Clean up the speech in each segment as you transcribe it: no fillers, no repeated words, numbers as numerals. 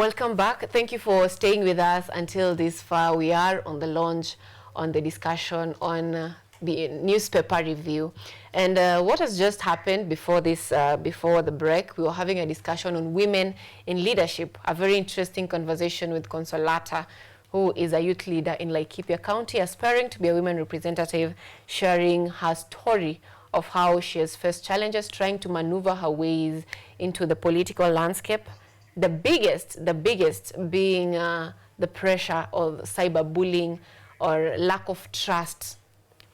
Welcome back. Thank you for staying with us until this far. We are on the launch, on the discussion, on the newspaper review. And what has just happened before this, before the break, we were having a discussion on women in leadership, a very interesting conversation with Consolata, who is a youth leader in Laikipia County, aspiring to be a women representative, sharing her story of how she has faced challenges, trying to maneuver her ways into the political landscape. The biggest being the pressure of cyberbullying or lack of trust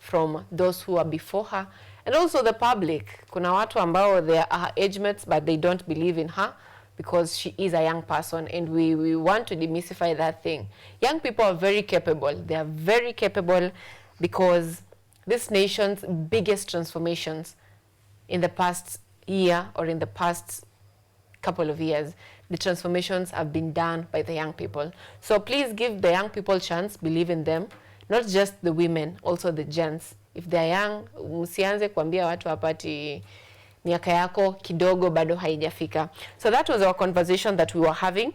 from those who are before her, and also the public. Kuna watu ambao they are her age mates, but they don't believe in her because she is a young person, and we want to demystify that thing. Young people are very capable. They are very capable because this nation's biggest transformations in the past year or in the past couple of years, the transformations have been done by the young people. So please give the young people a chance, believe in them, not just the women, also the gents. If they are young, msianze kuambia watu hapati miaka yako kidogo bado haijafika. So that was our conversation that we were having.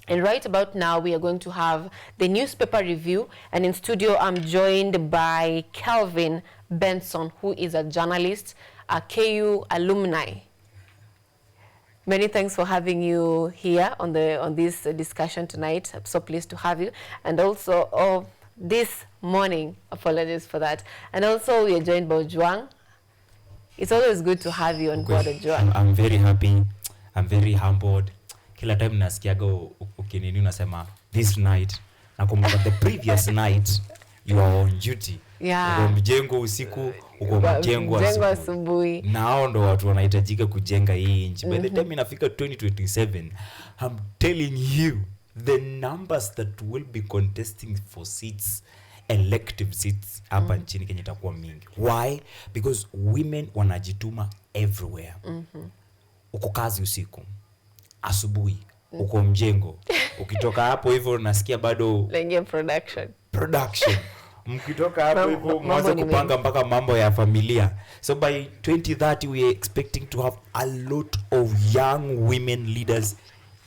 And right about now, we are going to have the newspaper review. And in studio, I'm joined by Kelvin Benson, who is a journalist, a KU alumni. Many thanks for having you here on this discussion tonight. I'm so pleased to have you. And also, this morning, apologies for that. And also, we are joined by Juang. It's always good to have you on board, Juang. I'm very happy. I'm very humbled. Kila time nasikiaga ukinini unasema this night, nakumbuka the previous night you are on duty. Yeah. Uko mjengo usiku, uko mjengo asubuhi. Nao ndo watu wanahitajika kujenga hii nchi. By the time inafika 2027, I'm telling you the numbers that will be contesting for seats, elective seats hapa nchini Kenya itakuwa mingi. Why? Because women wanajituma everywhere. Uko kazi usiku, asubuhi, uko mjengo. Ukitoka hapo hivyo nasikia bado lenye production. Mkitoka hapo hivyo mwanzo kupanga mpaka mambo ya familia. So by 2030 we are expecting to have a lot of young women leaders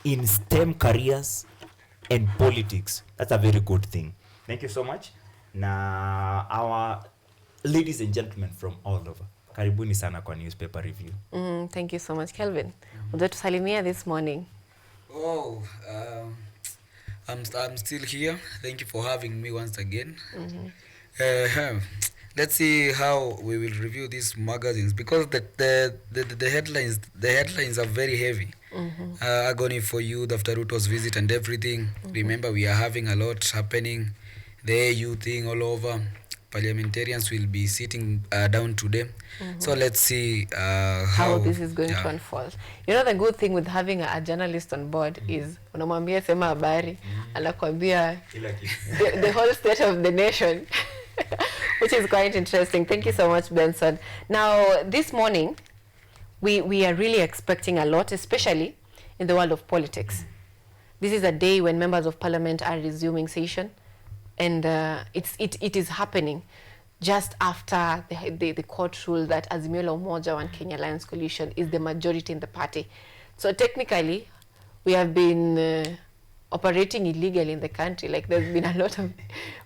in STEM careers and politics. That's a very good thing. Thank you so much. Na our ladies and gentlemen from all over, karibuni sana kwa newspaper review. Thank you so much, Kelvin. Unataka tusalimia this morning? I'm still here. Thank you for having me once again. Let's see how we will review these magazines, because the headlines are very heavy. Agony for youth after Ruto's visit and everything. Remember, we are having a lot happening. The AU thing all over. Parliamentarians will be sitting down today. So let's see how this is going to unfold. You know, the good thing with having a journalist on board is unamwambia sema habari, anakuambia the whole state of the nation, which is quite interesting. Thank you so much, Benson. Now, this morning, we are really expecting a lot, especially in the world of politics. This is a day when members of parliament are resuming session. And it is happening just after the court ruled that Azimio la Umoja One Kenya Alliance Coalition is the majority in the party. So technically, we have been operating illegally in the country. Like, there's been a lot of...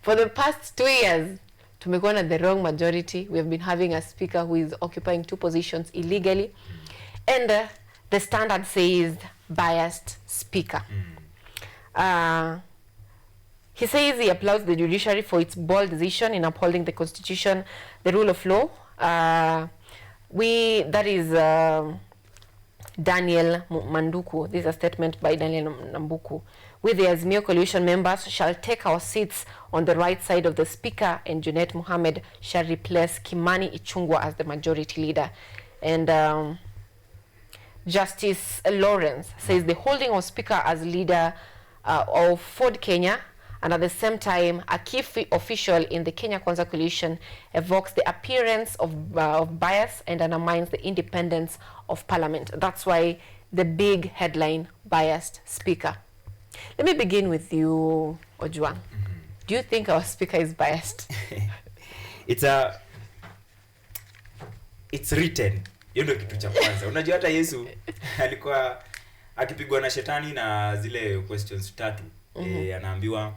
For the past 2 years, tumekuwa na the wrong majority. We have been having a speaker who is occupying 2 positions illegally. And the standard says biased speaker. He says he applauds the judiciary for its bold decision in upholding the constitution, the rule of law. That is Daniel Manduku. This is a statement by Daniel Nambuku. We, the Azimio coalition members, shall take our seats on the right side of the speaker, and Junet Mohammed shall replace Kimani Ichung'wah as the majority leader. And Justice Lawrence says the holding of speaker as leader of Ford Kenya, and at the same time, a key official in the Kenya Kwanza coalition evokes the appearance of bias and undermines the independence of parliament. That's why the big headline, biased speaker. Let me begin with you, Ojuang. Do you think our speaker is biased? It's written. Hiyo ndio kitu cha kwanza. Unajua hata Yesu alikuwa akipigwa na shetani na zile questions 3 anaambiwa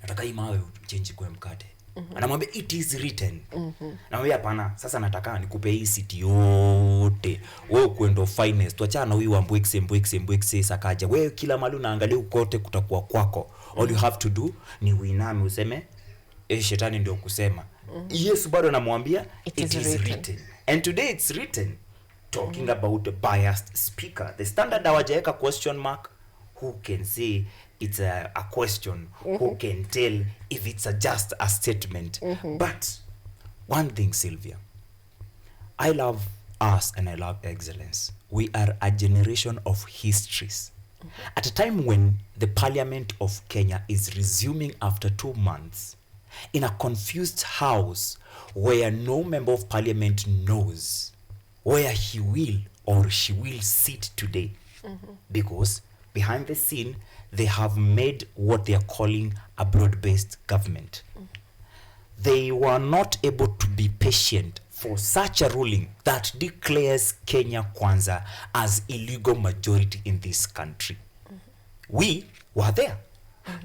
nataka hii mawe change kwa mkate. Anamwambia it is written. Anamwambia hapana, sasa nataka nikupe hii city yote. Wewe kwenda finest. Tuachana na huyu wa Mbwekse Sakaja. Wewe kila mahali unaangalia ukote kutakuwa kwako. All you have to do ni uiname useme shetani ndio kusema. Yesu bado anamwambia it is written. And today it's written talking about a biased speaker. The standard hawajaweka question mark. Who can say it's a question? Who can tell if it's just a statement? But one thing, Sylvia, I love us and I love excellence. We are a generation of histories. At a time when the Parliament of Kenya is resuming after 2 months, in a confused house where no member of parliament knows where he will or she will sit today, because behind the scene they have made what they are calling a broad-based government. They were not able to be patient for such a ruling that declares Kenya Kwanza as illegal majority in this country. We were there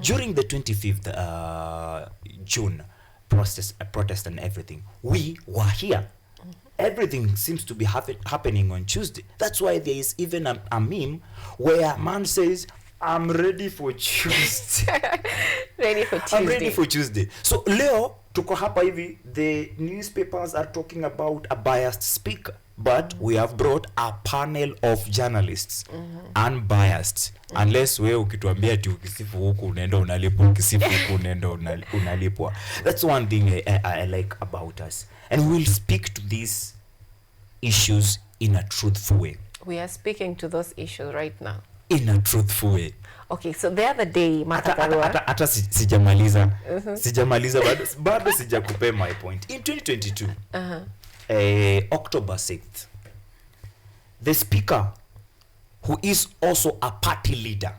during the 25th June protest and everything. We were here. Everything seems to be happening on Tuesday. That's why there is even a meme where a man says, I'm ready for Tuesday. Ready for Tuesday. I'm ready for Tuesday. So leo tuko hapa hivi, the newspapers are talking about a biased speaker, but we have brought a panel of journalists, unbiased. Unless wewe ukituambia ati ukisifu huku unaenda unalipwa, ukisifu huku unaenda unalipwa. That's one thing I like about us. And we will speak to these issues in a truthful way. We are speaking to those issues right now. In a truthful way. Okay, so the other day, hata sijamaliza. Sijamaliza bado sijakupea my point. In 2022, October 6th, the speaker, who is also a party leader,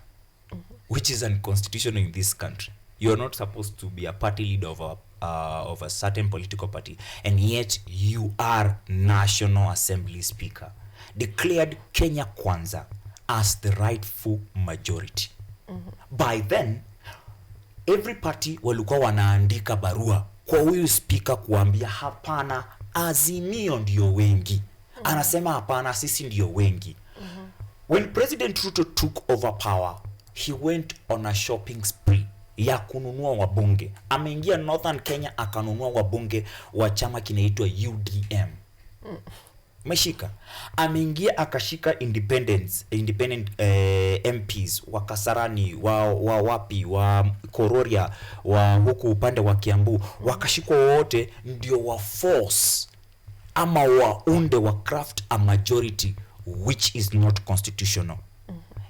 which is unconstitutional in this country. You are not supposed to be a party leader of a certain political party, and yet you are National Assembly Speaker, declared Kenya Kwanza as the rightful majority. By then, every party walikuwa wanaandika barua kwa huyu speaker kuambia hapana, Azimio ndio wengi. Anasema hapana, sisi ndio wengi. When President Ruto took over power, he went on a shopping spree ya kununua wabunge. Ameingia Northern Kenya akanunua wabunge wa chama kinaitwa UDM. Meshika. Ameingia akashika independent MPs wa Kasarani, wa wapi, wa Kororia, wa huku upande wa Kiambu, wakashikwa wote ndio wa force ama waunde wa craft a majority which is not constitutional.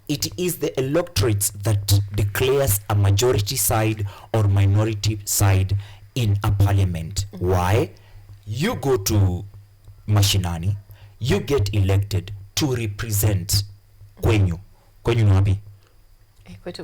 It is the electorate that declares a majority side or minority side in a parliament. Why? You go to mashinani, you get elected to represent kwenyu. Kwenyu ni wapi?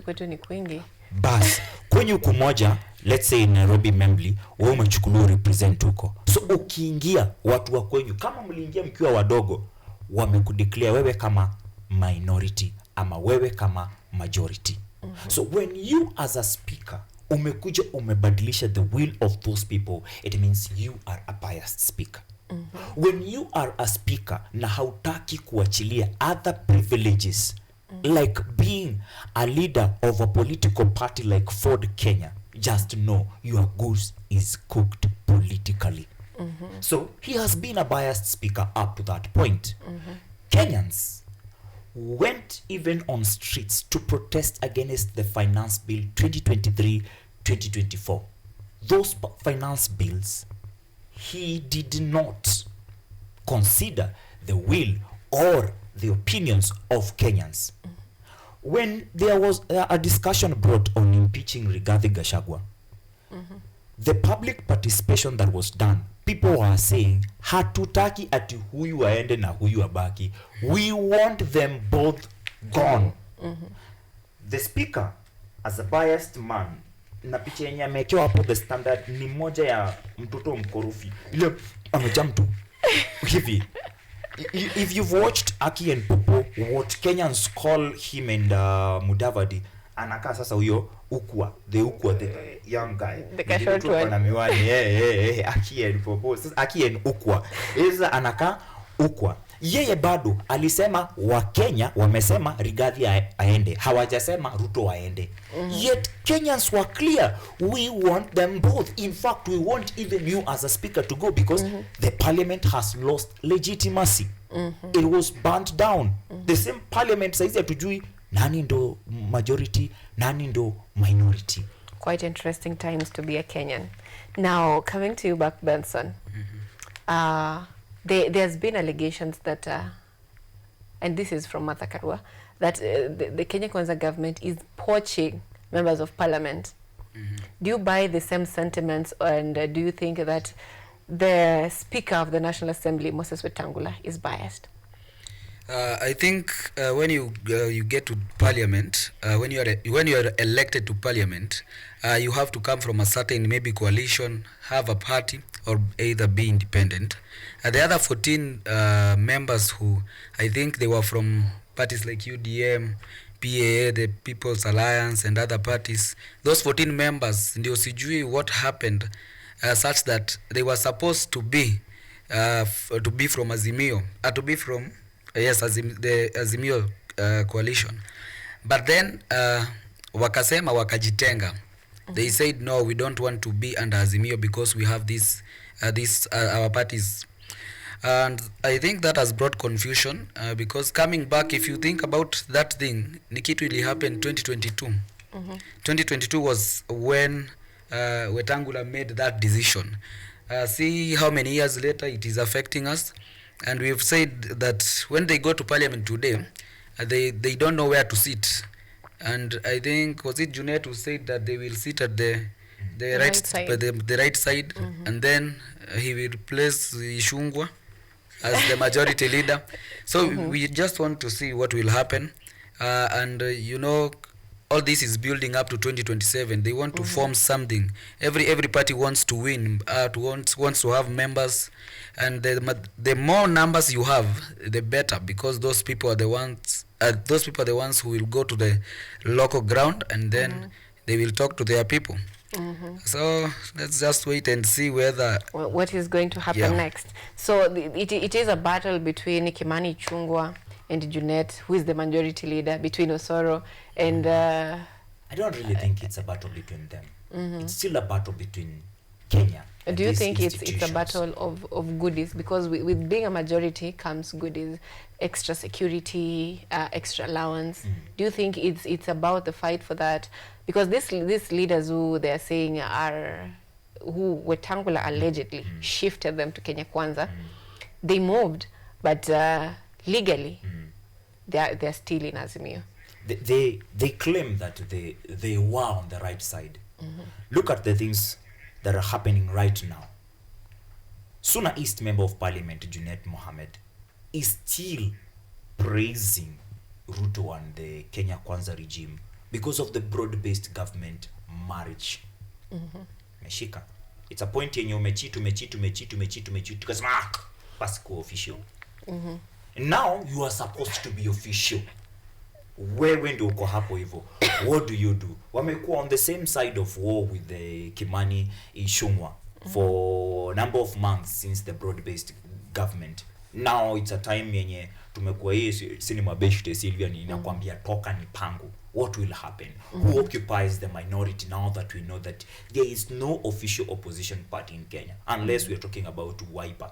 Kwetu ni kwingi. Bas, kwenyu kumoja, let's say in Nairobi Membli, wewe umechukuliwa represent huko. So ukiingia watu wa kwenyu, kama mliingia mkiwa wadogo, wamekudeclare wewe kama minority ama wewe kama majority. So when you as a speaker umekuja umebadilisha the will of those people, it means you are a biased speaker. When you are a speaker na hautaki kuachilia other privileges, like being a leader of a political party like Ford Kenya, just know your goose is cooked politically. So he has been a biased speaker up to that point. Kenyans went even on streets to protest against the finance bill 2023-2024. Those finance bills, he did not consider the will or the opinions of Kenyans. When there was a discussion brought on impeaching Rigathi Gachagua, the public participation that was done, people were saying, hatutaki ati huyu aende na huyu abaki. We want them both gone. The speaker, as a biased man, na picha yenye amekewa hapo the standard ni moja ya mtoto mkorofi. Ile amejaa mtu hivi. if you've watched Aki and Popo, what Kenyans call him and Mudavadi, anakaa sasa huyo Ukwa, the young guy, the short one na miwani. Aki and Popo, sasa Aki and Ukwa, sasa anakaa Ukwa. Yeye bado alisema Wakenya wamesema Rigathi aende, hawajasema Ruto aende. Yet Kenyans were clear, we want them both. In fact, we want even you as a speaker to go because the parliament has lost legitimacy. It was burnt down. The same parliament saizi hatujui nani ndo majority, nani ndo minority. Quite interesting times to be a Kenyan. Now, coming to you back, Benson. There's been allegations that, and this is from Martha Karua, that the Kenya Kwanza government is poaching members of parliament. Do you buy the same sentiments, and do you think that the Speaker of the National Assembly, Moses Wetangula, is biased? I think when you get to parliament, when you are elected to parliament, you have to come from a certain maybe coalition, have a party, or either be independent. The other 14 members who I think they were from parties like UDM, PAA, the People's Alliance, and other parties. Those 14 members, ndio sijui what happened, such that they were supposed to be from Azimio, to be from the Azimio coalition, but then wakasema wakajitenga. They said no, we don't want to be under Azimio because we have this our parties, and I think that has brought confusion because coming back, if you think about that thing, ni kitu ili happen 2022. 2022 was when Wetangula made that decision. See how many years later it is affecting us. And we've said that when they go to parliament today, they don't know where to sit. And I think, was it Junet who said that they will sit at the right side, the right side, and then he will replace Ishungwa as the majority leader. So we just want to see what will happen. And you know, all this is building up to 2027. They want to form something. Every party wants to win, wants to have members, and the more numbers you have, the better, because those people are the ones who will go to the local ground, and then they will talk to their people. So let's just wait and see whether what is going to happen next. So it is a battle between Kimani Ichung'wah and Junet, who is the majority leader, between Osoro and I don't really think it's a battle between them. It's still a battle between Kenya. Do you think it's a battle of goodies? Because with being a majority comes goodies, extra security, extra allowance. Do you think it's about the fight for that? Because these leaders who they are saying who Wetangula allegedly shifted them to Kenya Kwanza, they moved, but legally they're still in Azimio. They claim that they were on the right side. Look at the things that are happening right now. Suna East Member of Parliament Junet Mohammed is still praising Ruto and the Kenya Kwanza regime because of the broad-based government marriage. Meshika. It's a point yenye umechitu tukasema basi ku official. Now you are supposed to be official. Wewe ndio uko hapo hivyo. What do you do? Wamekuwa on the same side of war with the Kimani Ichung'wah for a number of months since the broad-based government. Now it's a time yenye tumekuwa hii cinema beshte Sylvia ni inakwambia toka ni pangu. What will happen? Who occupies the minority now that we know that there is no official opposition party in Kenya, unless we are talking about Wiper.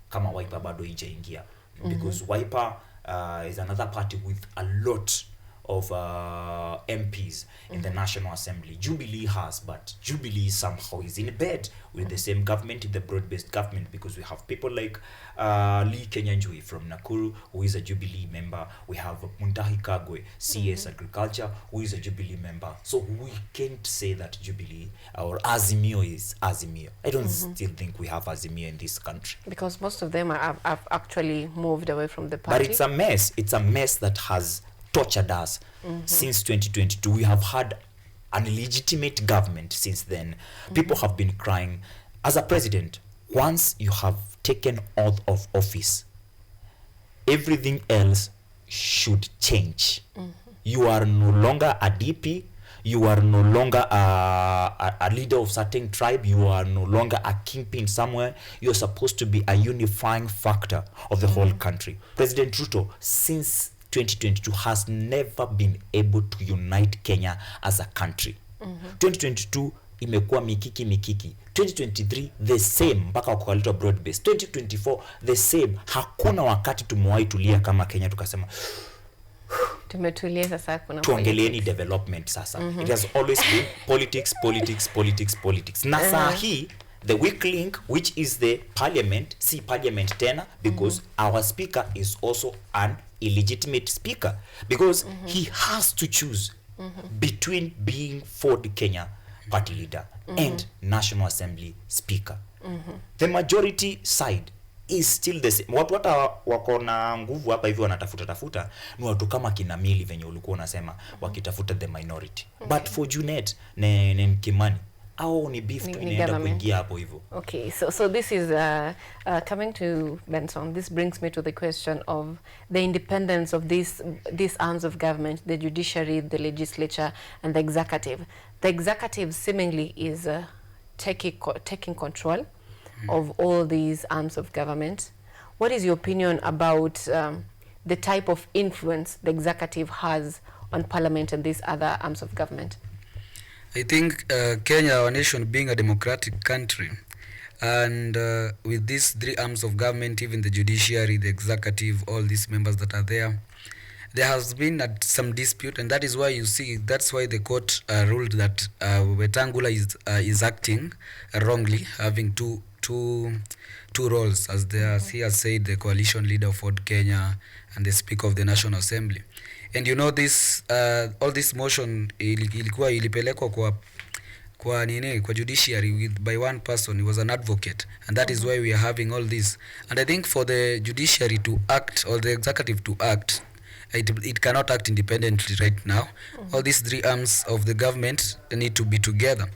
Kama Wiper bado ijaingia. Because Wiper is another party with a lot of MPs in the National Assembly. Jubilee has, but Jubilee somehow is in bed with the same government, the broad-based government, because we have people like Lee Kenyanjui from Nakuru, who is a Jubilee member. We have Muntahi Kagwe, CS Agriculture, who is a Jubilee member. So we can't say that Jubilee or Azimio is Azimio. I don't still think we have Azimio in this country. Because most of them have actually moved away from the party. But it's a mess. It's a mess that has tortured us since 2022. We have had an illegitimate government since then. People have been crying. As a president, once you have taken oath of office, everything else should change. You are no longer a DP, you are no longer a leader of certain tribe, you are no longer a kingpin somewhere. You're supposed to be a unifying factor of the whole country. President Ruto, since 2022, has never been able to unite Kenya as a country. 2022 imekuwa mikiki 2023 the same, mpaka wakaletwa broad base. 2024 the same. Hakuna wakati tumewahi tulia kama Kenya tukasema tumetulia sasa, kuna tuongeleeni development sasa. It has always been politics. Na saa hii the weak link, which is the parliament, see parliament tena, because our speaker is also an illegitimate speaker, because he has to choose between being Ford Kenya party leader and National Assembly speaker. The majority side is still the same. Watu wako na nguvu hapa hivi wanatafuta ni watu kama kina Mili venye ulikuwa unasema wakitafuta the minority. But for Junet ne Kimani au ni beef tu inaenda kuingia hapo hivyo. Okay, so this is coming to Benson. This brings me to the question of the independence of these arms of government, the judiciary, the legislature, and the executive. The executive seemingly is taking control of all these arms of government. What is your opinion about the type of influence the executive has on parliament and these other arms of government? I think Kenya, our nation, being a democratic country, and with these three arms of government, even the judiciary, the executive, all these members that are there has been some dispute, and that is why you see, that's why the court ruled that Wetangula is acting wrongly, having two roles, as he has said, the coalition leader of Ford Kenya and the Speaker of the National Assembly. And you know this, all this motion ilipelekwa kwa judiciary by one person. He was an advocate, and that is why we are having all this. And I think for the judiciary to act, or the executive to act, it cannot act independently right now. All these three arms of the government need to be together,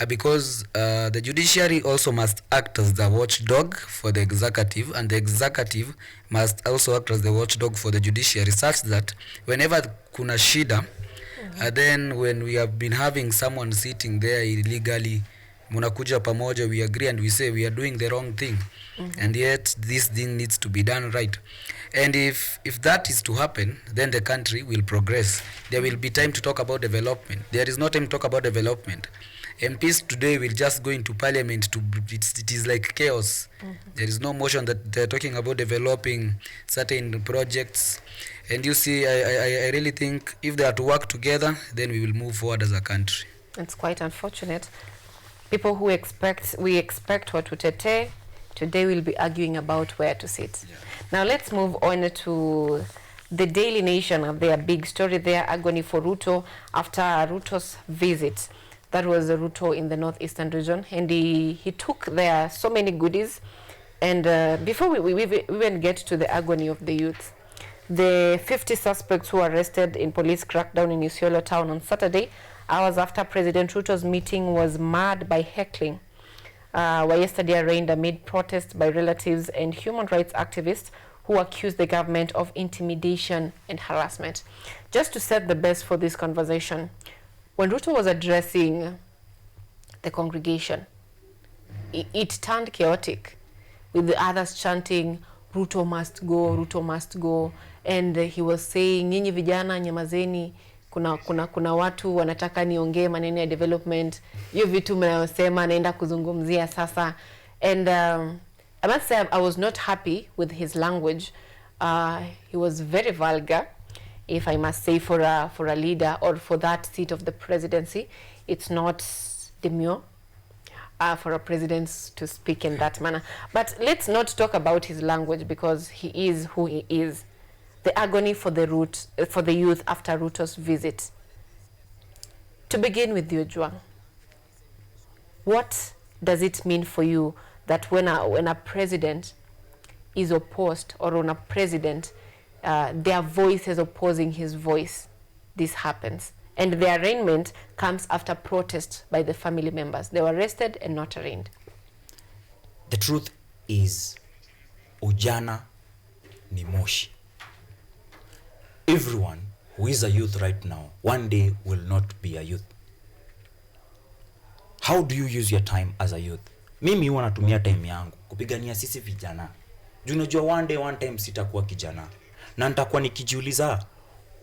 because the judiciary also must act as the watchdog for the executive, and the executive must also act as the watchdog for the judiciary, such that whenever kuna shida, then when we have been having someone sitting there illegally, munakuja pamoja, we agree and we say we are doing the wrong thing, and yet this thing needs to be done right. And if that is to happen, then the country will progress. There will be time to talk about development. There is no time to talk about development. MPs today will just go into parliament it is like chaos. There is no motion that they're talking about developing certain projects. And you see, I really think if they are to work together, then we will move forward as a country. It's quite unfortunate. People who we expect Watutete, today we'll be arguing about where to sit. Yeah. Now let's move on to the Daily Nation of their big story there, agony for Ruto after Ruto's visit. That was Ruto in the northeastern region, and he took there so many goodies. And before we even get to the agony of the youth, the 50 suspects who were arrested in police crackdown in Isiolo town on Saturday, hours after President Ruto's meeting was marred by heckling, were yesterday arraigned amid protests by relatives and human rights activists who accused the government of intimidation and harassment. Just to set the base for this conversation, when Ruto was addressing the congregation, it turned chaotic, with the others chanting, Ruto must go, Ruto must go. And he was saying, nyinyi vijana nyamazeni, kuna watu wanataka niongee maneno ya development, hiyo vitu mnayosema naenda kuzungumzia sasa. And I must say I was not happy with his language. He was very vulgar, if I must say, for a leader or for that seat of the presidency. It's not demure for a president to speak in that manner. But let's not talk about his language, because he is who he is. The agony for the youth after Ruto's visit. To begin with you, Juang, what does it mean for you that when a president is opposed, or when a president, their voice is opposing his voice, this happens? And the arraignment comes after protest by the family members. They were arrested and not arraigned. The truth is, ujana ni moshi. everyone who is a youth right now one day will not be a youth. How do you use your time as a youth? Mimi huwa natumia time yangu kupigania sisi vijana. Unajua one time sitakuwa kijana. Na nitakuwa nikijiuliza,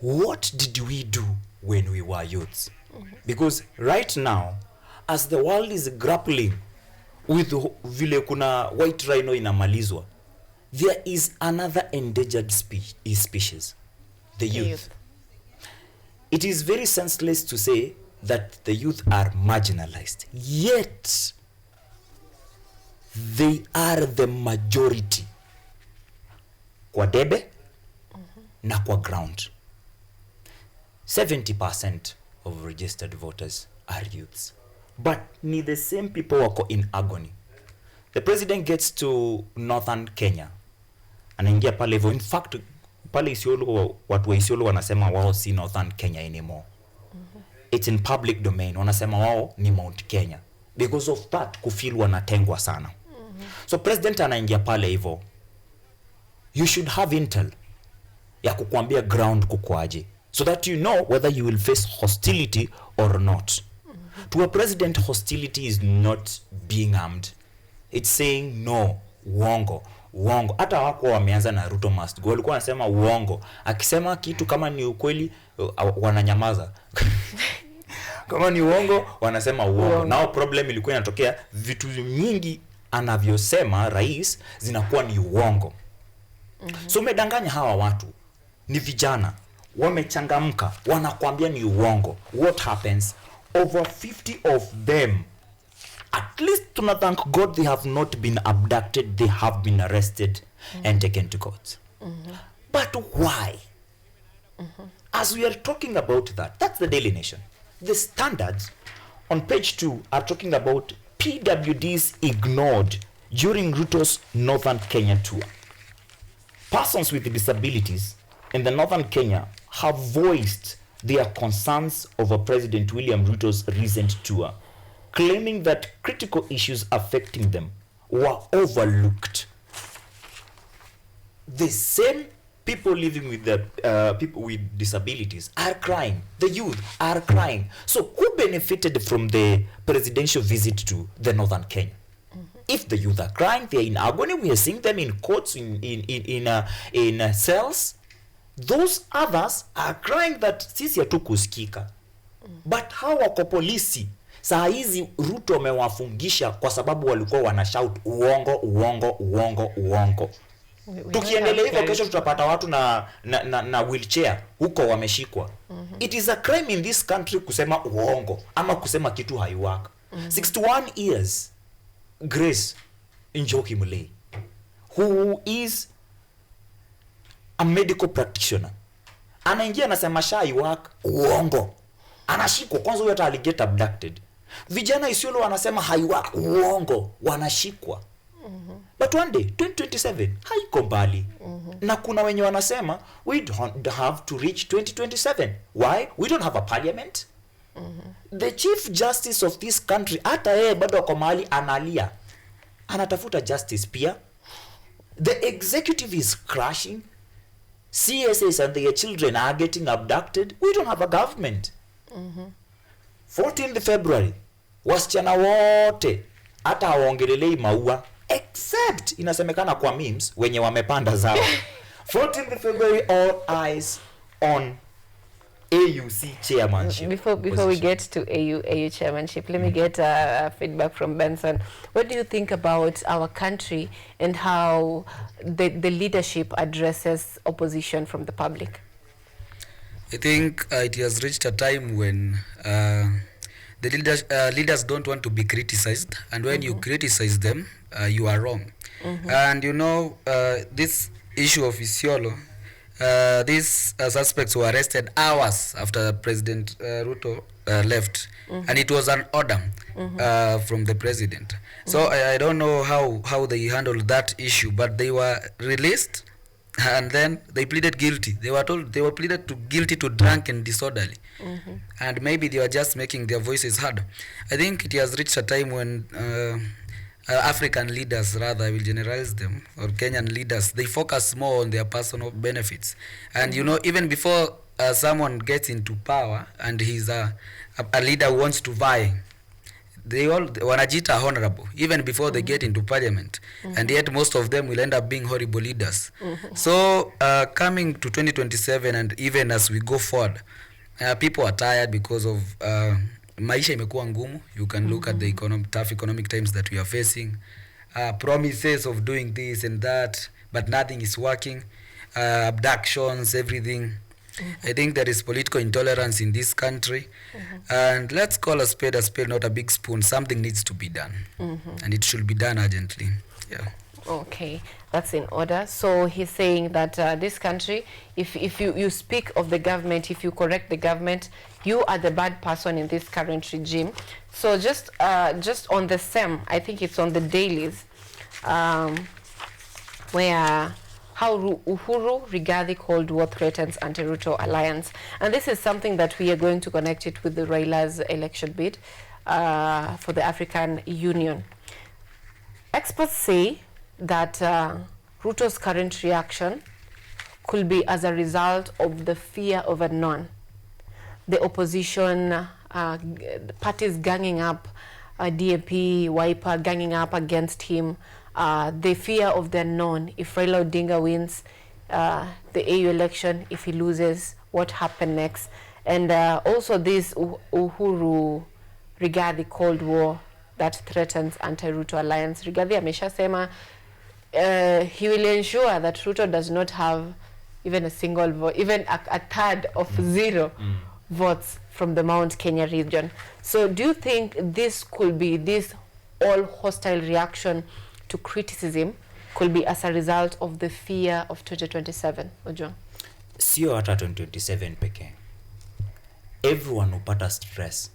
what did we do when we were youths? Because right now, as the world is grappling with vile kuna white rhino inamalizwa, there is another endangered species, the youth. It is very senseless to say that the youth are marginalized, yet they are the majority kwa debe na kwa ground. 70% of registered voters are youths, but ni the same people wako in agony. The president gets to northern Kenya, anaingia pale hivyo. In fact, pale Isiolo, watu wa Isiolo wanasema wao si northern Kenya anymore. It's in public domain, wanasema wao ni Mount Kenya. Because of that, kufeel wanatengwa sana. So president anaingia pale hivyo. You should have intel ya kukuambia ground kukwaje, so that you know whether you will face hostility or not. To a president, hostility is not being armed. It's saying no, uongo. Hata wako wameanza na Ruto must go. Walikuwa wanasema uongo. Akisema kitu kama ni ukweli, wananyamaza. Kama ni uongo, wanasema uongo. Now problem ilikuwa inatokea, vitu nyingi anavyosema rais zinakuwa ni uongo. So umedanganya hawa watu. Ni vijana, wamechangamka, wanakuambia ni uongo. What happens? Over 50 of them, at least to thank God, they have not been abducted, they have been arrested and taken to court. But why? As we are talking about that, that's the Daily Nation. The Standards on page 2 are talking about PWDs ignored during Ruto's Northern Kenya tour. Persons with disabilities in the Northern Kenya have voiced their concerns over President William Ruto's recent tour, claiming that critical issues affecting them were overlooked. The same people living with the people with disabilities are crying. The youth are crying. So who benefited from the presidential visit to the Northern Kenya? If the youth are crying, they are in agony. We are seeing them in courts, in cells. Those others are crying that sisi hatukusikika. But how wako polisi? Saa hizi Ruto amewafungisha kwa sababu walikuwa wanashout uongo. Tukiendelea hivyo, kesho tutapata watu na wheelchair huko wameshikwa. It is a crime in this country kusema uongo ama kusema kitu haiwaka. 61 years Grace Njoki Mulei, who is a medical practitioner, anaingia anasema shai work uongo, anashikwa. Kwanza huyo hata get abducted. Vijana Isiolo wanasema haiwak uongo, wanashikwa. But one day 2027 haiko mbali. Na kuna wenye wanasema we don't have to reach 2027. Why? We don't have a parliament. The chief justice of this country, hata yeye bado kwa mahali analia, anatafuta justice pia. The executive is crashing. CSAs and their children are getting abducted. We don't have a government. 14th February, wasichana wote hata hawaongelelei maua, except inasemekana kwa memes wenye wamepanda zao. 14th February, all eyes on AUC chairmanship. Before we get to AU chairmanship, let me get feedback from Benson. What do you think about our country and how the leadership addresses opposition from the public? I think it has reached a time when the leaders don't want to be criticized, and when you criticize them, you are wrong. And you know, this issue of Isiolo, these suspects were arrested hours after President Ruto left, and it was an order from the president. So I don't know how they handled that issue, but they were released, and then they pleaded guilty. They were pleaded to guilty to drunk and disorderly, and maybe they were just making their voices heard. I think it has reached a time when African leaders rather, I will generalize them, or Kenyan leaders, they focus more on their personal benefits. And you know, even before someone gets into power and he's a leader who wants to vie, they all wanajita honorable even before they get into parliament. And yet most of them will end up being horrible leaders. So coming to 2027 and even as we go forward, people are tired because of maisha imekuwa ngumu. You can look at the tough economic times that we are facing, promises of doing this and that, but nothing is working, abductions, everything. I think there is political intolerance in this country, and let's call a spade, not a big spoon. Something needs to be done, and it should be done urgently. Yeah. Okay, that's in order. So he's saying that this country, if you speak of the government, if you correct the government, you are the bad person in this current regime. So just on the same, I think it's on the dailies, where how Uhuru Rigathi Cold War threatens anti-Ruto alliance. And this is something that we are going to connect it with the Raila's election bid for the African Union. Experts say that Ruto's current reaction could be as a result of the fear of a unknown. The opposition parties ganging up, DAP, Wiper ganging up against him, the fear of the unknown. If Raila Odinga wins the AU election, if he loses, what happened next? And also this Uhuru Rigathi Cold War that threatens anti-Ruto alliance. Rigathi ameshasema he will ensure that Ruto does not have even a single vote, even a third of zero votes from the Mount Kenya region. So do you think this could be, this all hostile reaction to criticism could be as a result of the fear of 2027, Ojo? Sio hata 2027 pekee. Everyone upata stress.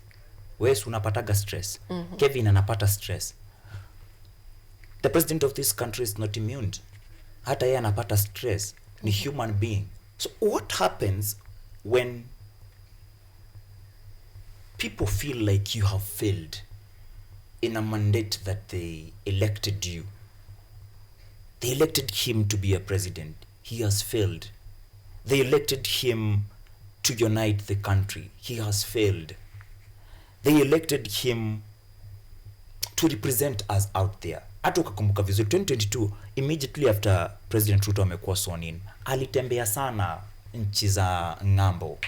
Wewe unapataga stress. Kevin anapata stress. The president of this country is not immune. Hata yeye anapata stress. Ni human being. So what happens when people feel like you have failed in a mandate that they elected you? They elected him to be a president. He has failed. They elected him to unite the country. He has failed. They elected him to represent us out there. Hata ukakumbuka vizuri 2022, immediately after President Ruto amekuwa sworn in, alitembea sana nchi za ngambo.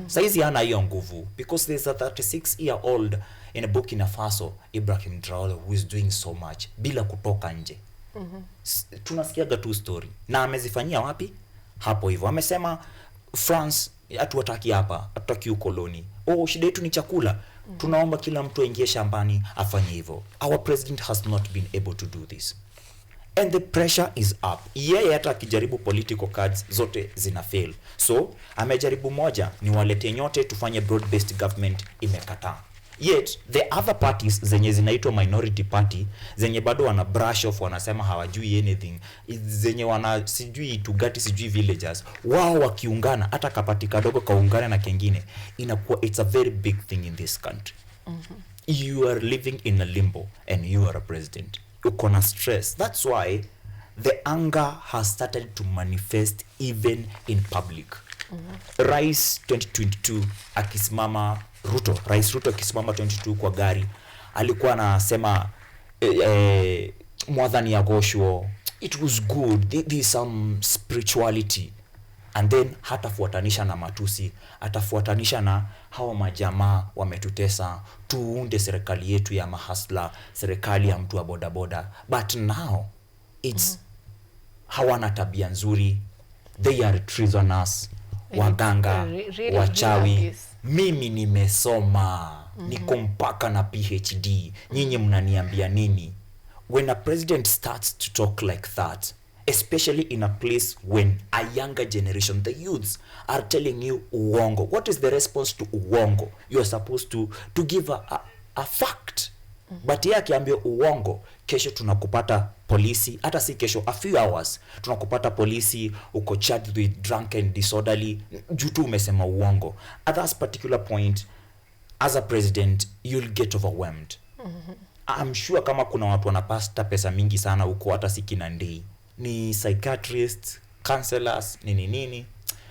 Saizi hana hiyo nguvu because there's a 36-year-old in Burkina Faso, Ibrahim Traore, who is doing so much bila kutoka nje. Tunasikiaga tu story. Na amezifanyia wapi? Hapo hivyo. Amesema France hatuwataki hapa, hatutaki ukoloni. Shida yetu ni chakula. Tunaomba kila mtu aingie shambani afanye hivyo. Our president has not been able to do this. And the pressure is up. Yeye hata akijaribu political cards zote zina fail. So, amejaribu moja ni walete nyote tufanye broad-based government, imekataa. Yet, the other parties zenye zinaitwa minority party, zenye bado wana brush off, wanasema hawajui anything, zenye wana sijui Tugati, sijui villagers, wao wakiungana, hata kapati kadogo kaungana na kengine, inakuwa, it's a very big thing in this country. You are living in a limbo and you are a president. Uko na stress. That's why the anger has started to manifest even in public. Rais 2022 akisimama Rais Ruto akisimama 22 kwa gari, alikuwa anasema mwadhani ya gosho, it was good, there is some spirituality. And then hatafuatanisha na matusi, atafuatanisha na hawa majamaa wametutesa, tuunde serikali yetu ya mahasla, serikali ya mtu wa bodaboda. But now it's hawana tabia nzuri, they are treasonous, waganga, wachawi. Mimi nimesoma, niko mpaka na PhD, nyinyi mnaniambia nini? When a president starts to talk like that, especially in a place when a younger generation, the youths, are telling you uongo. What is the response to uongo? You are supposed to give a fact. But yeye akiambia uongo, kesho tunakupata polisi, hata si kesho, a few hours, tunakupata polisi, uko charged with drunk and disorderly, juu tu umesema uongo. At that particular point, as a president, you'll get overwhelmed. I'm sure kama kuna watu wanapasta pesa mingi sana huko, hata si kina Ndei, ni psychiatrists, counselors, nini.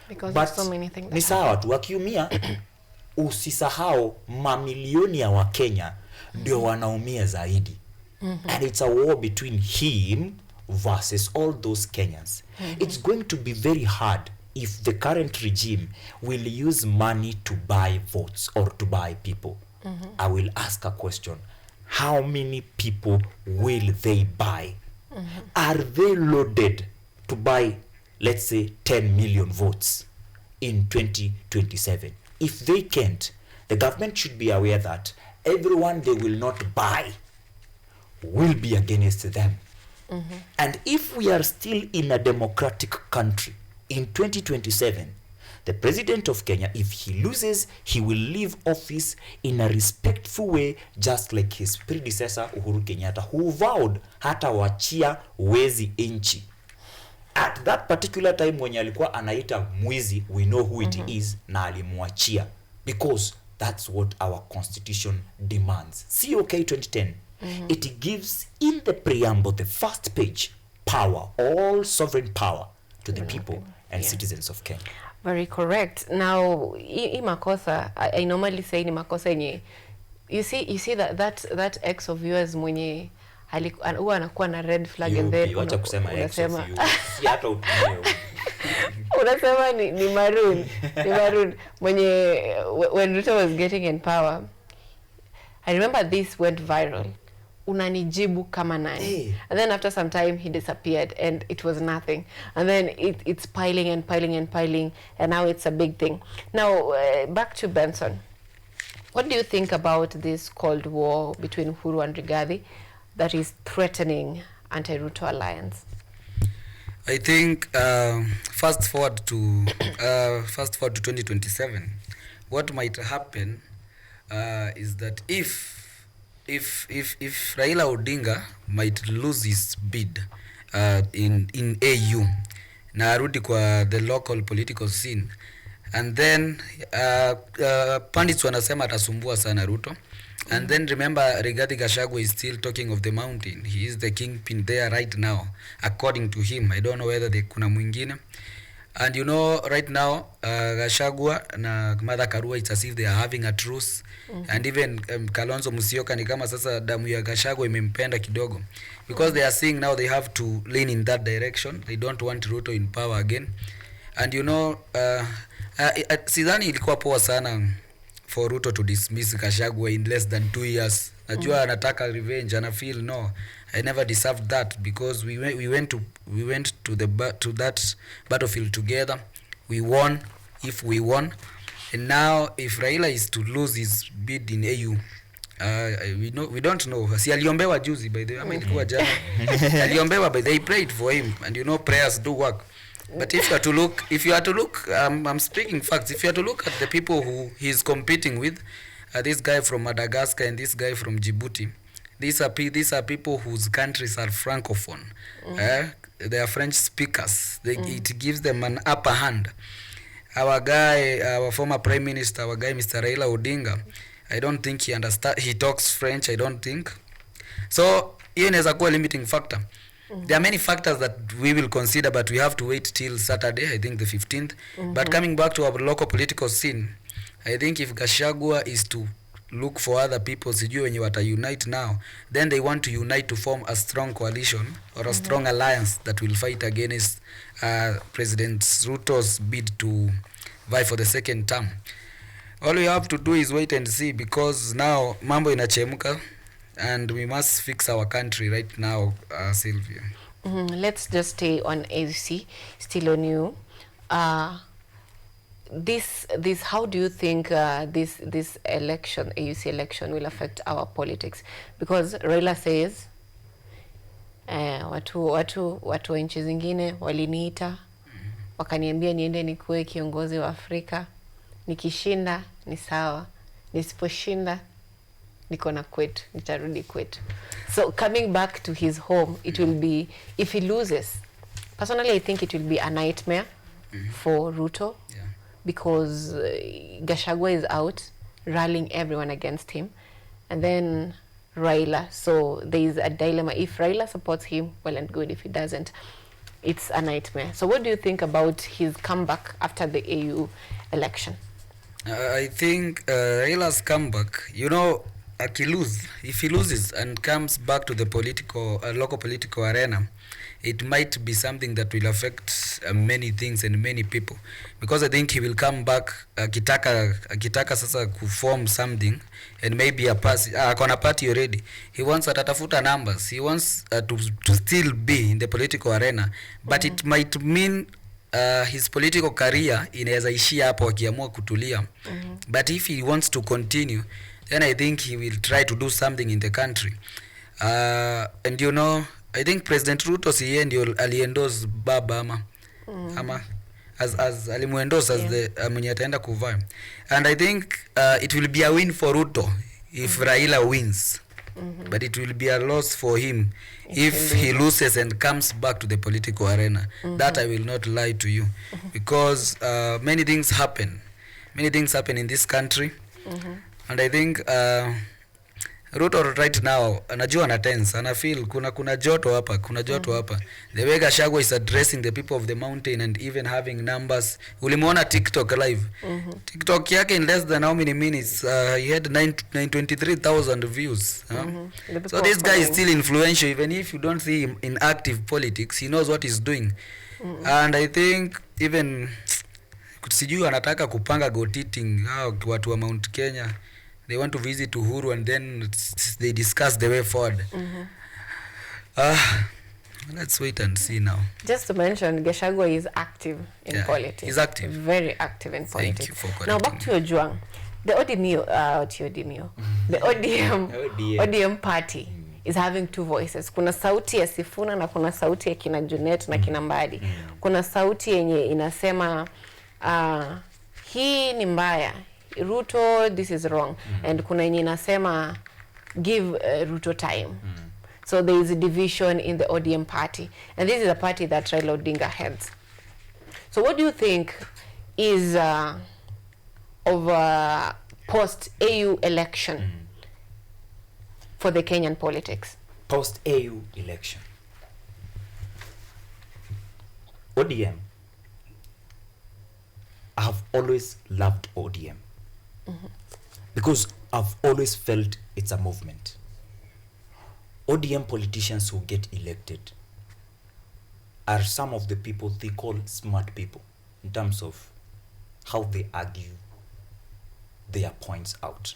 Because there's so many things. Ni sawa tu wakiumia. Usisahau mamilioni ya Wakenya ndio wanaumia zaidi. And it's a war between him versus all those Kenyans. It's going to be very hard if the current regime will use money to buy votes or to buy people. I will ask a question. How many people will they buy? Are they loaded to buy, let's say, 10 million votes in 2027? If they can't, the government should be aware that everyone they will not buy will be against them. And if we are still in a democratic country in 2027, the president of Kenya, if he loses, he will leave office in a respectful way, just like his predecessor Uhuru Kenyatta, who vowed hata wachia wezi inchi. At that particular time when alikuwa anaita mwizi, we know who it is, na alimwachia, because that's what our constitution demands. COK 2010, it gives in the preamble, the first page, power, all sovereign power to the people and citizens of Kenya. Very correct. Now, I makosa, I normally say ni makosa yenye, you see that ex of yours mwenye huwa anakuwa na red flag, and then unasema unasema ni maroon. Ni maroon mwenye, when Ruto was getting in power, I remember this went viral. Unanijibu kama nani. Hey. And then after some time he disappeared and it was nothing. And then it's piling and piling and piling, and now it's a big thing. Now back to Benson. What do you think about this Cold War between Uhuru and Rigathi that is threatening anti-Ruto alliance? I think fast forward to 2027, what might happen is that if Raila Odinga might lose his bid in AU na arudi kwa the local political scene, and then pundits wanasema atasumbua sana Ruto. And then remember, Rigathi Gachagua is still talking of the mountain. He is the kingpin there right now, according to him. I don't know whether kuna mwingine. And you know, right now, Gachagua na Martha Karua, it's as if they are having a truce. And even Kalonzo Musyoka ni kama sasa damu ya Gachagua imempenda kidogo. Because they are seeing now they have to lean in that direction. They don't want Ruto in power again. And you know, sidhani ilikuwa poa sana for Ruto to dismiss Gachagua in less than 2 years. Najua anataka revenge, and I feel no, I never deserved that, because we went to that battlefield together. We won, if we won. And now if Raila is to lose his bid in AU, we don't know. Si aliombewa juzi, by the way, ilikuwa jana. Aliombewa, but they prayed for him, and you know prayers do work. But if you are to look, I'm speaking facts. If you are to look at the people who he's competing with, this guy from Madagascar and this guy from Djibouti, these are people whose countries are francophone. They are French speakers. It gives them an upper hand. Our former prime minister, Mr. Raila Odinga, I don't think he talks French, I don't think. So hiyo inaweza kuwa limiting factor. There are many factors that we will consider, but we have to wait till Saturday, I think the 15th. But coming back to our local political scene, I think if Gachagua is to look for other people, sijui wenye wata unite now, then they want to unite to form a strong coalition or a strong alliance that will fight against President Ruto's bid to vie for the second term. All we have to do is wait and see, because now mambo inachemka, and we must fix our country right now, Sylvia. Let's just stay on AUC, still on you. This how do you think this election, AUC election, will affect our politics? Because Raila says watu wa nchi zingine waliniita wakaniambia niende nikuwe kiongozi wa Afrika, nikishinda ni sawa, nisiposhinda niko na kwetu, nitarudi kwetu. So coming back to his home, it will be, if he loses, personally I think it will be a nightmare for Ruto, because Gachagua is out rallying everyone against him, and then Raila. So there is a dilemma. If Raila supports him, well and good. If he doesn't, it's a nightmare. So what do you think about his comeback after the AU election? I think Raila's comeback, you know, if he loses and comes back to the local political arena, it might be something that will affect many things and many people, because I think he will come back akitaka sasa kuform something, and maybe akona party already. He wants atatafuta numbers. He wants to still be in the political arena, but it might mean his political career inaweza ishia hapo akiamua kutulia. But if he wants to continue, then I think he will try to do something in the country. And you know, I think President Ruto siye ndio aliendorse baba ama as alimuendorse as the mwenye ataenda kuvaa. And I think it will be a win for Ruto if Raila wins. But it will be a loss for him if he loses and comes back to the political arena. That I will not lie to you, because many things happen in this country. And I think Ruto right now anajua ana tense, ana feel kuna joto hapa, the way Gachagua is addressing the people of the mountain and even having numbers. Ulimuona TikTok live. TikTok yake in less than how many minutes he had 923,000 views. So this guy is still influential, even if you don't see him in active politics. He knows what he's doing. And I think even sijui anataka kupanga goat-eating watu wa Mount Kenya. They want to visit Uhuru and then they discuss the way forward. Let's wait and see now. Just to mention, Gachagua is active in politics. He's active. Very active in politics. Thank you for correcting. Now back to Ojwang. The ODM party is having two voices. Kuna sauti ya Sifuna na kuna sauti ya kina Junet na kina Mbadi. Kuna sauti yenye inasema hii ni mbaya, Ruto, this is wrong. And kuna yenye inasema give Ruto time. So there is a division in the ODM party. And this is a party that Raila Odinga heads. So what do you think is of post-AU election for the Kenyan politics? Post-AU election. ODM. I have always loved ODM. Because I've always felt it's a movement. ODM politicians who get elected are some of the people they call smart people in terms of how they argue their points out.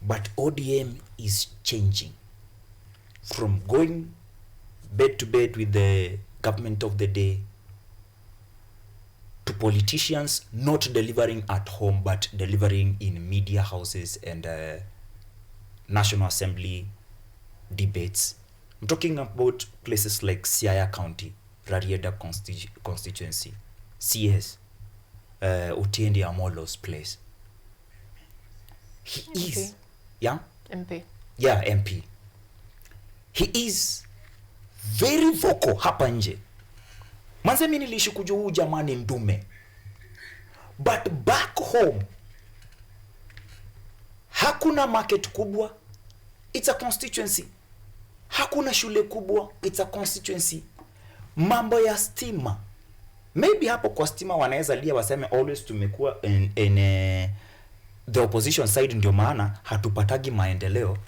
But ODM is changing from going bed to bed with the government of the day to politicians not delivering at home but delivering in media houses and National Assembly debates. I'm talking about places like Siaya County, Rarieda constituency, CS, Otiende Amolo's place. He MP. Is, yeah? MP. Yeah, MP. He is very vocal hapa nje. Manze mimi niliishi kujua huyu jamani ndume. But back home, hakuna market kubwa, it's a constituency. Hakuna shule kubwa, it's a constituency. Mambo ya stima. Maybe hapo kwa stima wanaweza lia waseme always tumekuwa in the opposition side ndio maana hatupatagi maendeleo.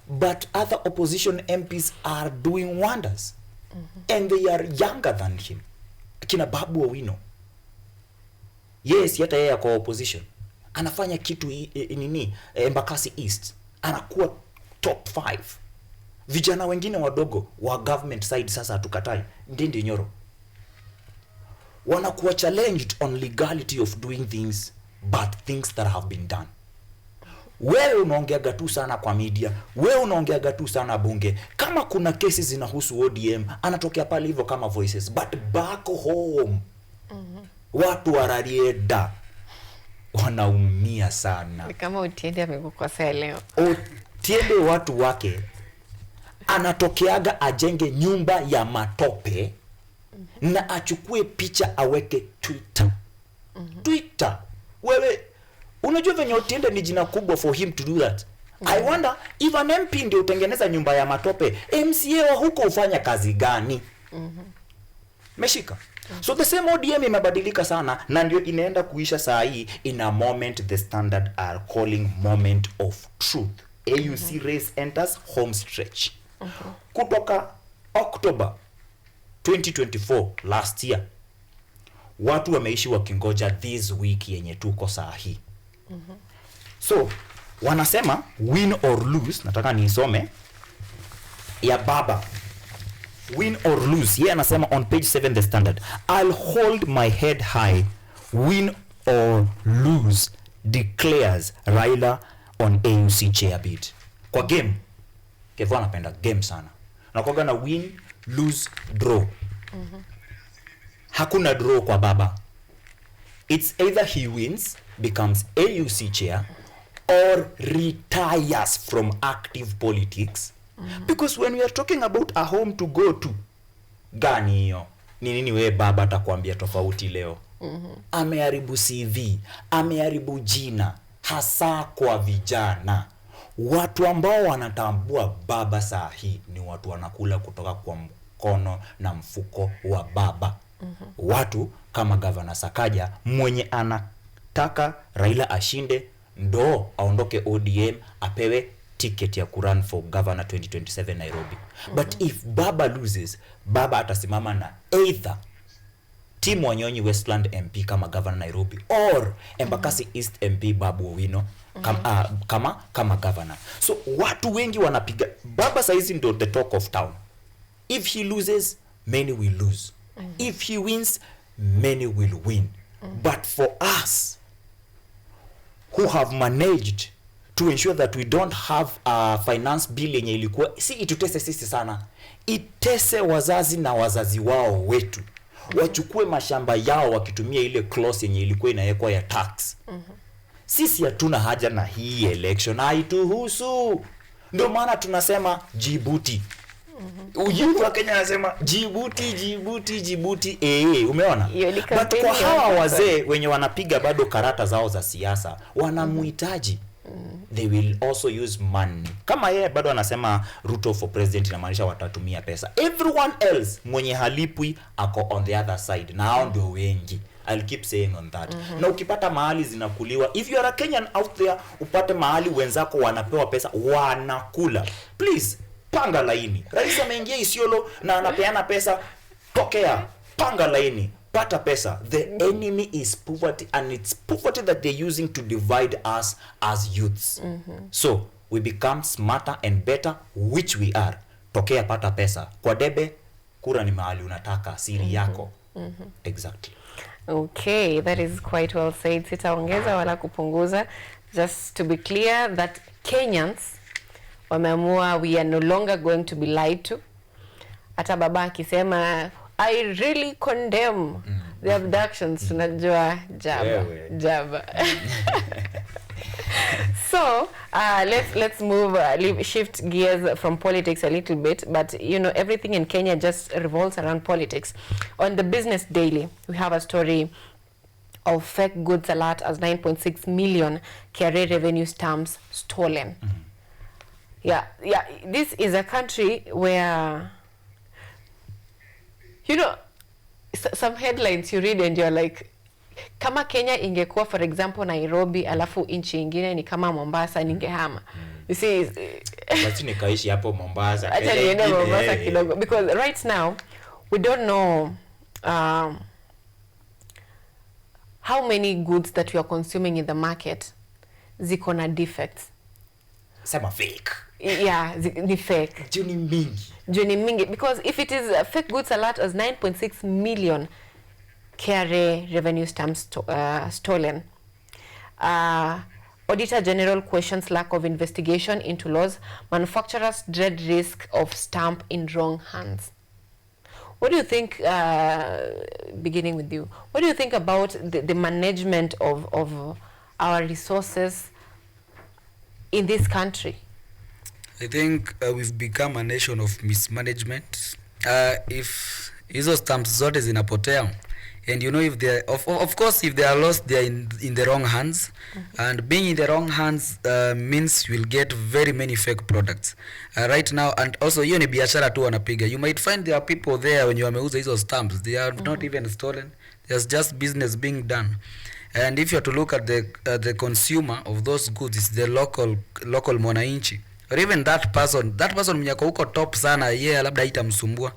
But other opposition MPs are doing wonders. And they are younger than him. Kina Babu Owino. Yes, yata yeye kwa opposition. Anafanya kitu nini Embakasi East. Anakuwa top 5. Vijana wengine wadogo wa government side sasa hatukatai. Ndindi Nyoro. Wanakuwa challenged on legality of doing things, but things that have been done. Wewe unaongeaga tu sana kwa media, wewe unaongeaga tu sana bunge. Kama kuna cases zinahusu ODM, anatokea pale hivyo kama voices, but back home. Watu wa Rarieda wanaumia sana. Ni kama Otiende amekukosea leo. Otiende watu wake anatokeaga ajenge nyumba ya matope na achukue picha aweke Twitter. Twitter. Wewe unajua venye Otiende ni jina kubwa for him to do that. I wonder if an MP ndio utengeneza nyumba ya matope, MCA wa huko ufanya kazi gani? Meshika. So the same ODM imebadilika sana na ndio inaenda kuisha saa hii in a moment the Standard are calling moment of truth. AUC race enters home stretch. Kutoka October 2024 last year, watu wameishi wakingoja this week yenye tuko saa hii. So wanasema win or lose, nataka niisome ya baba. Win or lose, yeye anasema on page 7 the Standard, I'll hold my head high, win or lose, declares Raila on AUC chair bid. Kwa game, Kevo anapenda game sana. Nakuwaga na win, lose, draw. Hakuna draw kwa baba. It's either he wins, becomes AUC chair, or retires from active politics. Because when we are talking about a home to go to, gani hiyo? Ni nini we baba atakwambia tofauti leo? Ameharibu CV, ameharibu jina, hasa kwa vijana. Watu ambao wanatambua baba saa hii ni watu wanakula kutoka kwa mkono na mfuko wa baba. Watu kama Governor Sakaja mwenye anataka Raila ashinde ndo aondoke ODM apewe ticket ya kurun for governor 2027 Nairobi. But if baba loses, baba atasimama na either Tim Wanyonyi Westland MP kama governor Nairobi or Embakasi East MP Babu Owino kama governor. So watu wengi wanapiga baba saizi ndo the talk of town. If he loses, many will lose. If he wins, many will win. But for us who have managed to ensure that we don't have a finance bill yenye ilikuwa si itutese sisi sana, itese wazazi na wazazi wao wetu, wachukue mashamba yao wakitumia ile clause yenye ilikuwa inawekwa ya tax. Sisi hatuna haja na hii election, haituhusu. Ndio maana tunasema Djibouti. Ujingu wa Kenya anasema Djibouti. Umeona? But kwa hawa wazee wenye wanapiga bado karata zao za siasa, wanamuhitaji. They will also use money. Kama yeye bado anasema Ruto for president, inamaanisha watatumia pesa. Everyone else mwenye halipwi ako on the other side. Na hao ndio wengi. I'll keep saying on that. Na ukipata mahali zinakuliwa, if you are a Kenyan out there, upate mahali wenzako wanapewa pesa, wanakula. Please, panga laini. Rais ameingia Isiolo na anapeana pesa, tokea, panga laini. Pata pesa. The enemy is poverty, and it's poverty that they're using to divide us as youths. So we become smarter and better, which we are. Tokea, pata pesa. Kwa debe, kura ni mahali unataka, siri yako. Exactly. Okay, that is quite well said. Sitaongeza wala kupunguza. Just to be clear that Kenyans wameamua we are no longer going to be lied to. Hata baba akisema I really condemn the abductions, tunajua jaba. So let's move, shift gears from politics a little bit, but you know everything in Kenya just revolves around politics. On the Business Daily, we have a story of fake goods alert as 9.6 million KRA revenue stamps stolen. Yeah, this is a country where, you know, some headlines you read and you're like, kama Kenya ingekuwa for example Nairobi alafu inchi ingine ni kama Mombasa, ningehama. You see, basi nikaishi hapo Mombasa. Acha niende Mombasa kidogo, because right now we don't know how many goods that we are consuming in the market ziko na defects. Sema fake. Yeah, ni fake. Juni mingi. Because if it is fake goods alert as 9.6 million KRA revenue stamps stolen, Auditor General questions lack of investigation into laws. Manufacturers dread risk of stamp in wrong hands. What do you think, beginning with you, what do you think about the management of our resources in this country? I think we've become a nation of mismanagement. If hizo stamps zote zinapotea, And you know, if they of course if they are lost, they are in the wrong hands. And being in the wrong hands means you will get very many fake products right now. And also hiyo ni biashara tu wanapiga. You might find there are people there when you wameuza hizo stamps, they are not even stolen, there's just business being done. And if you are to look at the consumer of those goods, is the local mwananchi, or even that person mnyako huko top sana, yeah, labda itamsumbua.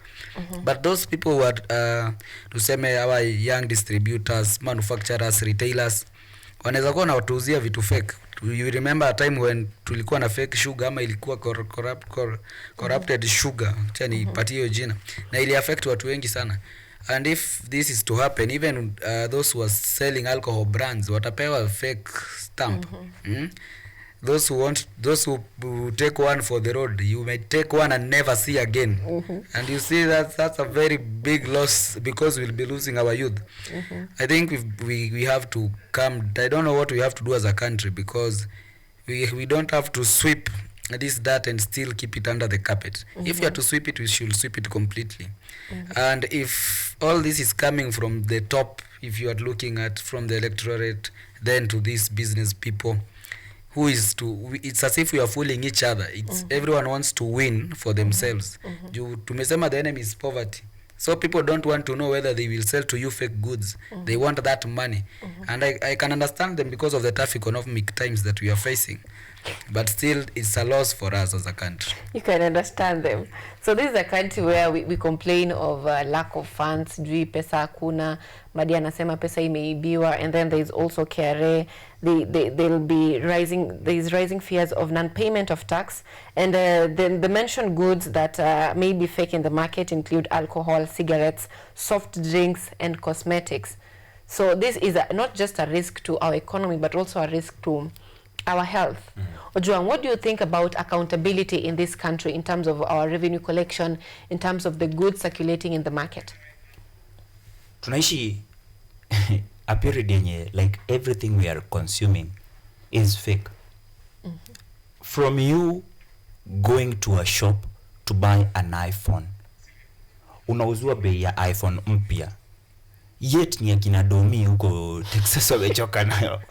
But those people who are tuseme our young distributors, manufacturers, retailers, wanaweza kuwa wanatuuzia vitu fake. You remember a time when tulikuwa na fake sugar, ama ilikuwa corrupted sugar, acha nipatie hiyo jina, na ili affect watu wengi sana. And if this is to happen, even those who are selling alcohol brands watapewa fake stamp. Those who take one for the road, you may take one and never see again. And you see that's a very big loss, because we'll be losing our youth. I think we have to come. I don't know what we have to do as a country, because we don't have to sweep this dirt and still keep it under the carpet. If you are to sweep it, we should sweep it completely. And if all this is coming from the top, if you are looking at from the electorate then to these business people, who is to, it's as if we are fooling each other. It's everyone wants to win for themselves. Tumesema the enemy is poverty, so people don't want to know whether they will sell to you fake goods. They want that money. And I can understand them because of the tough economic times that we are facing, but still it's a loss for us as a country. You can understand them. So this is a country where we complain of lack of funds, jui pesa hakuna, Madi anasema pesa imeibiwa, and then there is also KRA. They'll be rising fears of non-payment of tax, and then the mentioned goods that may be fake in the market include alcohol, cigarettes, soft drinks, and cosmetics. So this is not just a risk to our economy, but also a risk to our health. Ojuang, what do you think about accountability in this country in terms of our revenue collection, in terms of the goods circulating in the market? Tunaishi a period yenye like everything we are consuming is fake. From you going to a shop to buy an iPhone, unauzua bei ya iPhone mpya, yet ni akina Domi huko Texas wamechoka nayo,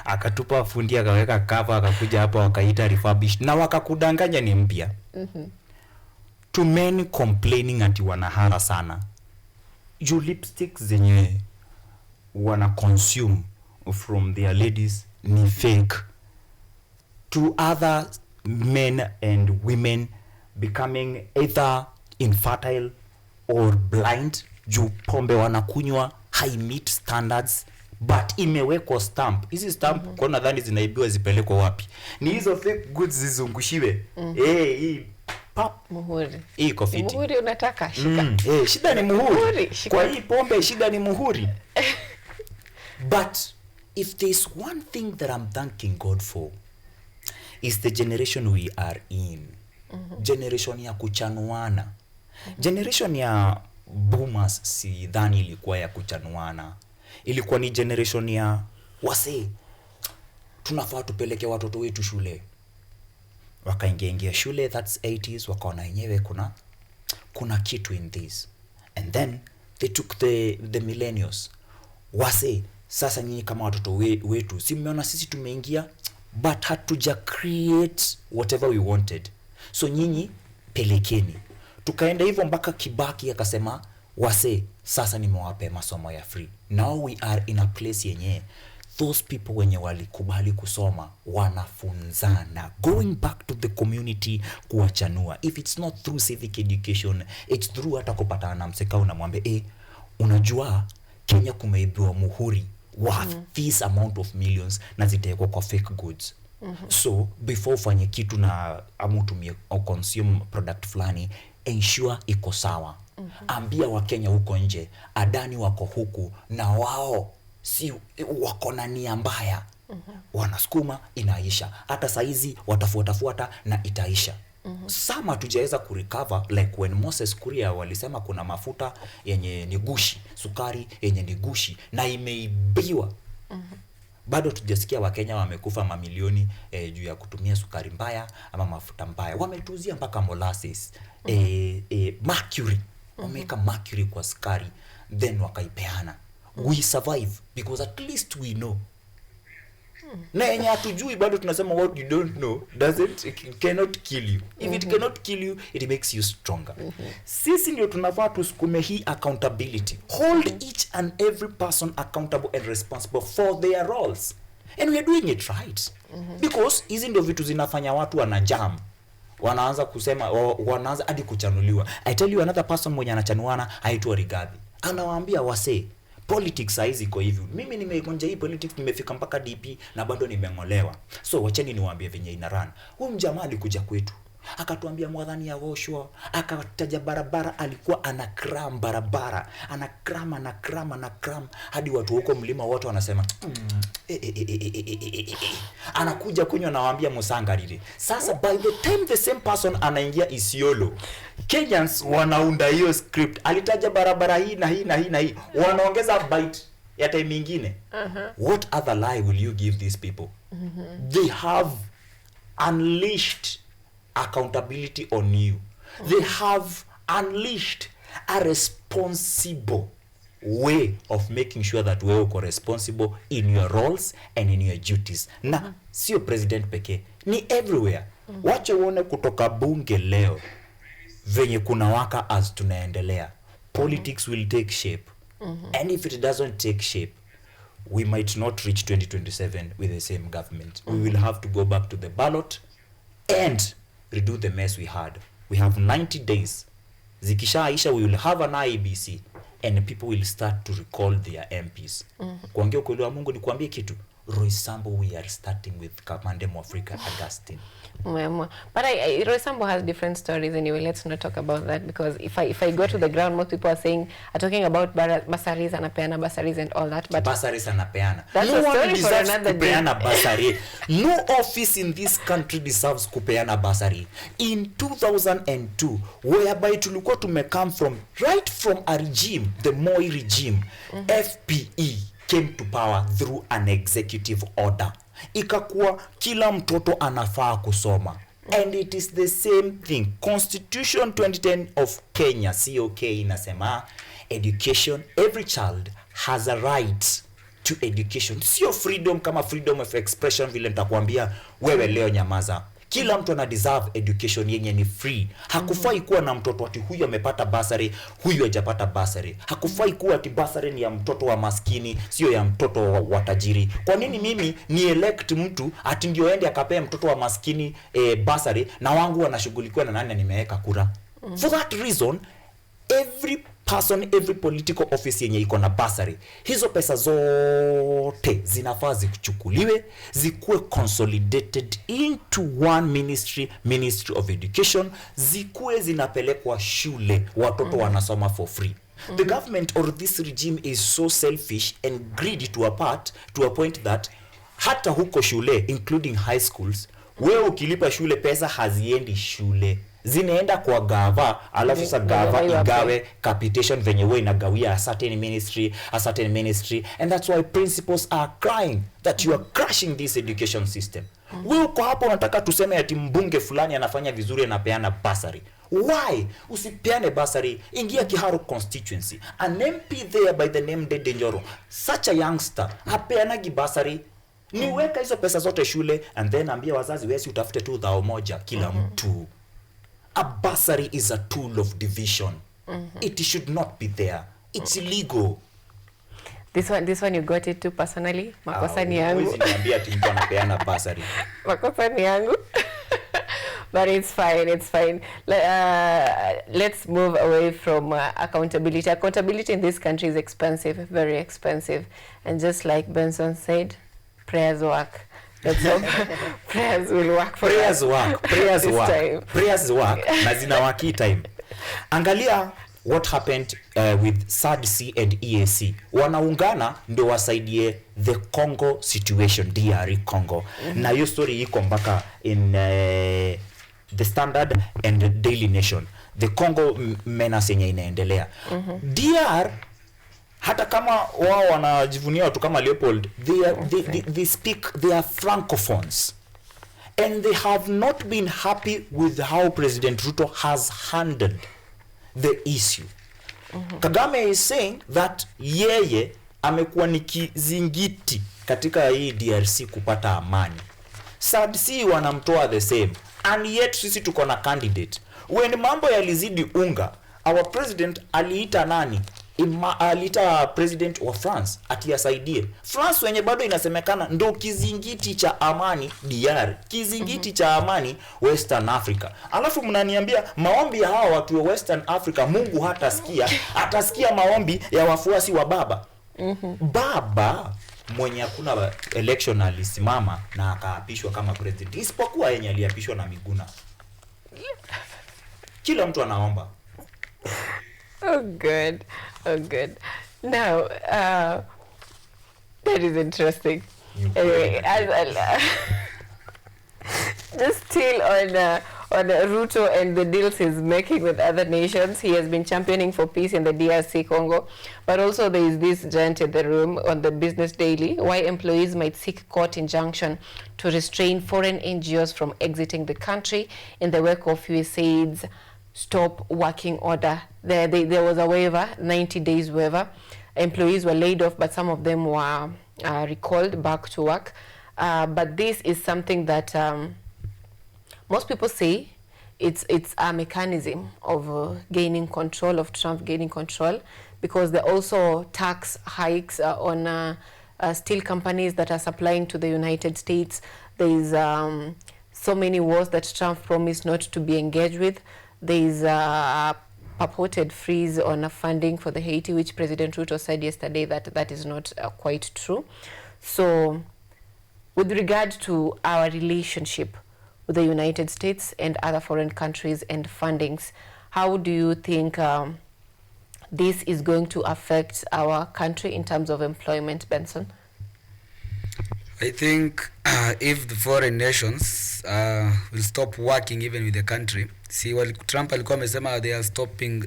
akatupa fundi akaweka cover, akakuja hapo wakaita refurbished na wakakudanganya ni mpya. Too many complaining ati wanahara sana. You lipsticks zenye wana consume from their ladies ni fake. To other men and women becoming either infertile or blind, juu pombe wanakunywa high meat standards, but imewekwa stamp. Hizi stamp kwa nadhani zinaibiwa zipelekwa wapi? Ni hizo fake goods zizungushiwe. Hii pap muhuri. Hii kofiti. Muhuri unataka shika. Shida ni muhuri. Kwa hii pombe shida ni muhuri. But if there's one thing that I'm thanking God for, is the generation we are in. Generation ya kuchanuana. Generation ya boomers si dhani ilikuwa ya kuchanuana. Ilikuwa ni generation ya wase, tunafaa tupeleke watoto wetu shule. Wakaingia shule, that's 80s, wakaona yenyewe kuna kitu in this. And then they took the millennials. Wase, sasa nyinyi kama watoto wetu, si mmeona sisi tumeingia, but hatuja create whatever we wanted. So nyinyi pelekeni. Tukaenda hivyo mpaka Kibaki akasema, wase, sasa nimewape masomo ya free. Now we are in a place yenye those people wenye walikubali kusoma wanafunzana, going back to the community kuwachanua. If it's not through civic education, it's through hata kupatana na mseka unamwambia, unajua Kenya kumeibiwa muhuri worth this amount of millions na zitaekwa kwa fake goods. So before ufanye kitu na amutumie au consume product fulani, ensure iko sawa. Ambia wa Kenya huko nje, Adani wako huku na wao si wako na nia mbaya. Wanasukuma inaisha. Hata saizi watafuata na itaisha. Sama tujaweza kurecover, like when Moses Kuria walisema kuna mafuta yenye ni gushi, sukari yenye ni gushi na imeibiwa. Bado tujasikia Wakenya wamekufa mamilioni juu ya kutumia sukari mbaya ama mafuta mbaya. Wametuzia mpaka molasses, mercury. Wameka mercury kwa sukari, then wakaipeana. we survive because at least we know. Na yenye hatujui bado tunasema what you don't know cannot kill you. If it cannot kill you, it makes you stronger. Sisi ndio tunafaa tusukume hii accountability. Hold each and every person accountable and responsible for their roles. And we are doing it right. Because hizi ndio vitu zinafanya watu wanajam. Wanaanza kusema, wanaanza hadi kuchanuliwa. I tell you another person mwenye anachanuana aitwa Rigathi. Anawaambia wase politics saizi iko hivi. Mimi nimeikonja hii politics, nimefika mpaka DP na bado nimengolewa. So wacheni niwaambie venye ina run. Huyu mjamaa alikuja kwetu, akatuambia mwadhani ya Woshwa, akataja barabara, alikuwa anakram barabara, anakram hadi watu huko mlima wote wanasema anakuja kunywa na waambia Musangarire. Sasa by the time the same person anaingia Isiolo, Kenyans wanaunda hiyo script, alitaja barabara hii na hii na hii na hii, wanaongeza bite ya time nyingine. What other lie will you give these people? They have unleashed accountability on you. They have unleashed a responsible way of making sure that wewe uko responsible in your roles and in your duties. Na sio president pekee, ni everywhere. Wacha uone kutoka bunge leo venye kuna waka as tunaendelea. Politics will take shape. And if it doesn't take shape, we might not reach 2027 with the same government. We will have to go back to the ballot and redo the mess we had. We have 90 days. Zikishaisha, we will have an IEBC and people will start to recall their MPs. Kuongea ukweli wa Mungu, ni kuambie kitu, Roysambu, we are starting with Kamande Mwafrika Augustine. But Roysambu has different stories anyway. Let's not talk about that, because if I go to the ground, most people are talking about bursaries and apeana bursaries and all that. But bursaries and apeana. That's no a story one for deserves another kupeana day. bursary. No office in this country deserves kupeana bursary. In 2002, whereby tulikuwa come right from a regime, the Moi regime, FPE came to power through an executive order. Ikakuwa kila mtoto anafaa kusoma. And it is the same thing. Constitution 2010 of Kenya, COK, inasema education, every child has a right to education. Sio freedom kama freedom of expression vile nitakwambia wewe leo nyamaza. Kila mtu ana deserve education yenye ni free. Hakufai kuwa na mtoto ati huyu amepata bursary, huyu hajapata bursary. Hakufai kuwa ati bursary ni ya mtoto wa maskini, sio ya mtoto wa tajiri. Kwa nini mimi ni elect mtu ati ndio ende akapea mtoto wa maskini bursary na wangu wanashughulikiwa na nani nimeweka kura? For that reason, every person, every political office yenye iko na bursary, hizo pesa zote zinafaa zichukuliwe, zikuwe consolidated into one ministry of education, zikuwe zinapelekwa shule, watoto wanasoma for free. The government or this regime is so selfish and greedy to a point that hata huko shule, including high schools, wewe ukilipa shule pesa haziendi shule, zinaenda kwa gava, alafu sa gava igawe capitation venye wewe inagawia a certain ministry, and that's why principals are crying that you are crashing this education system. Wewe uko hapo unataka tuseme ati mbunge fulani anafanya vizuri na peana bursary. Why? Usipeane bursary, ingia Kiharu constituency. An MP there by the name Dede Njoro, such a youngster, hapeanagi bursary. Niweka hizo pesa zote shule and then ambia wazazi wewe utafute 2,000 kila mtu. A bursary is a tool of division. It should not be there. It's illegal. This one you got it too personally. Makosa ni yangu. Huwezi niambia ati mtu anapeana bursary. Makosa ni yangu. But it's fine. Let's move away from accountability. Accountability in this country is expensive, very expensive. And just like Benson said, prayers work. Let's hope prayers will work for us. Prayers work. Na zinawaki time. Angalia what happened with SADC and EAC. Wanaungana ndio wasaidie the Congo situation, DR Congo. Na hiyo story iko mpaka in the Standard and the Daily Nation. The Congo menace yenye inaendelea. DR, hata kama wao wanajivunia watu kama Leopold, they speak, they are francophones. And they have not been happy with how President Ruto has handled the issue. Kagame is saying that yeye amekuwa ni kizingiti katika hii DRC kupata amani. SADC wanamtoa the same, and yet sisi tuko na candidate. When mambo yalizidi unga, our president aliita nani? Aliita president wa France atiasaidie. France wenye bado inasemekana ndo kizingiti cha amani DR, kizingiti cha amani Western Africa. Alafu mnaniambia maombi ya hawa watu wa Western Africa Mungu hatasikia, atasikia maombi ya wafuasi wa baba. Baba mwenye hakuna election alisimama na akaapishwa kama president, isipokuwa yenye aliapishwa na Miguna. Kila mtu anaomba. Oh good. Oh good. Now, that is interesting. Anyway, just still on Ruto and the deals he's making with other nations. He has been championing for peace in the DRC Congo, but also there is this giant in the room on the Business Daily, why employees might seek court injunction to restrain foreign NGOs from exiting the country in the wake of USAID's stop working order. There was a waiver, 90 days waiver. Employees were laid off, but some of them were recalled back to work. But this is something that most people say it's a mechanism of gaining control, of Trump gaining control, because there are also tax hikes on steel companies that are supplying to the United States. There is so many wars that Trump promised not to be engaged with. There is a purported freeze on funding for the Haiti, which President Ruto said yesterday that is not quite true. So with regard to our relationship with the United States and other foreign countries and fundings, how do you think this is going to affect our country in terms of employment, Benson? I think if the foreign nations will stop working even with the country. See, while Trump alikuwa amesema they are stopping,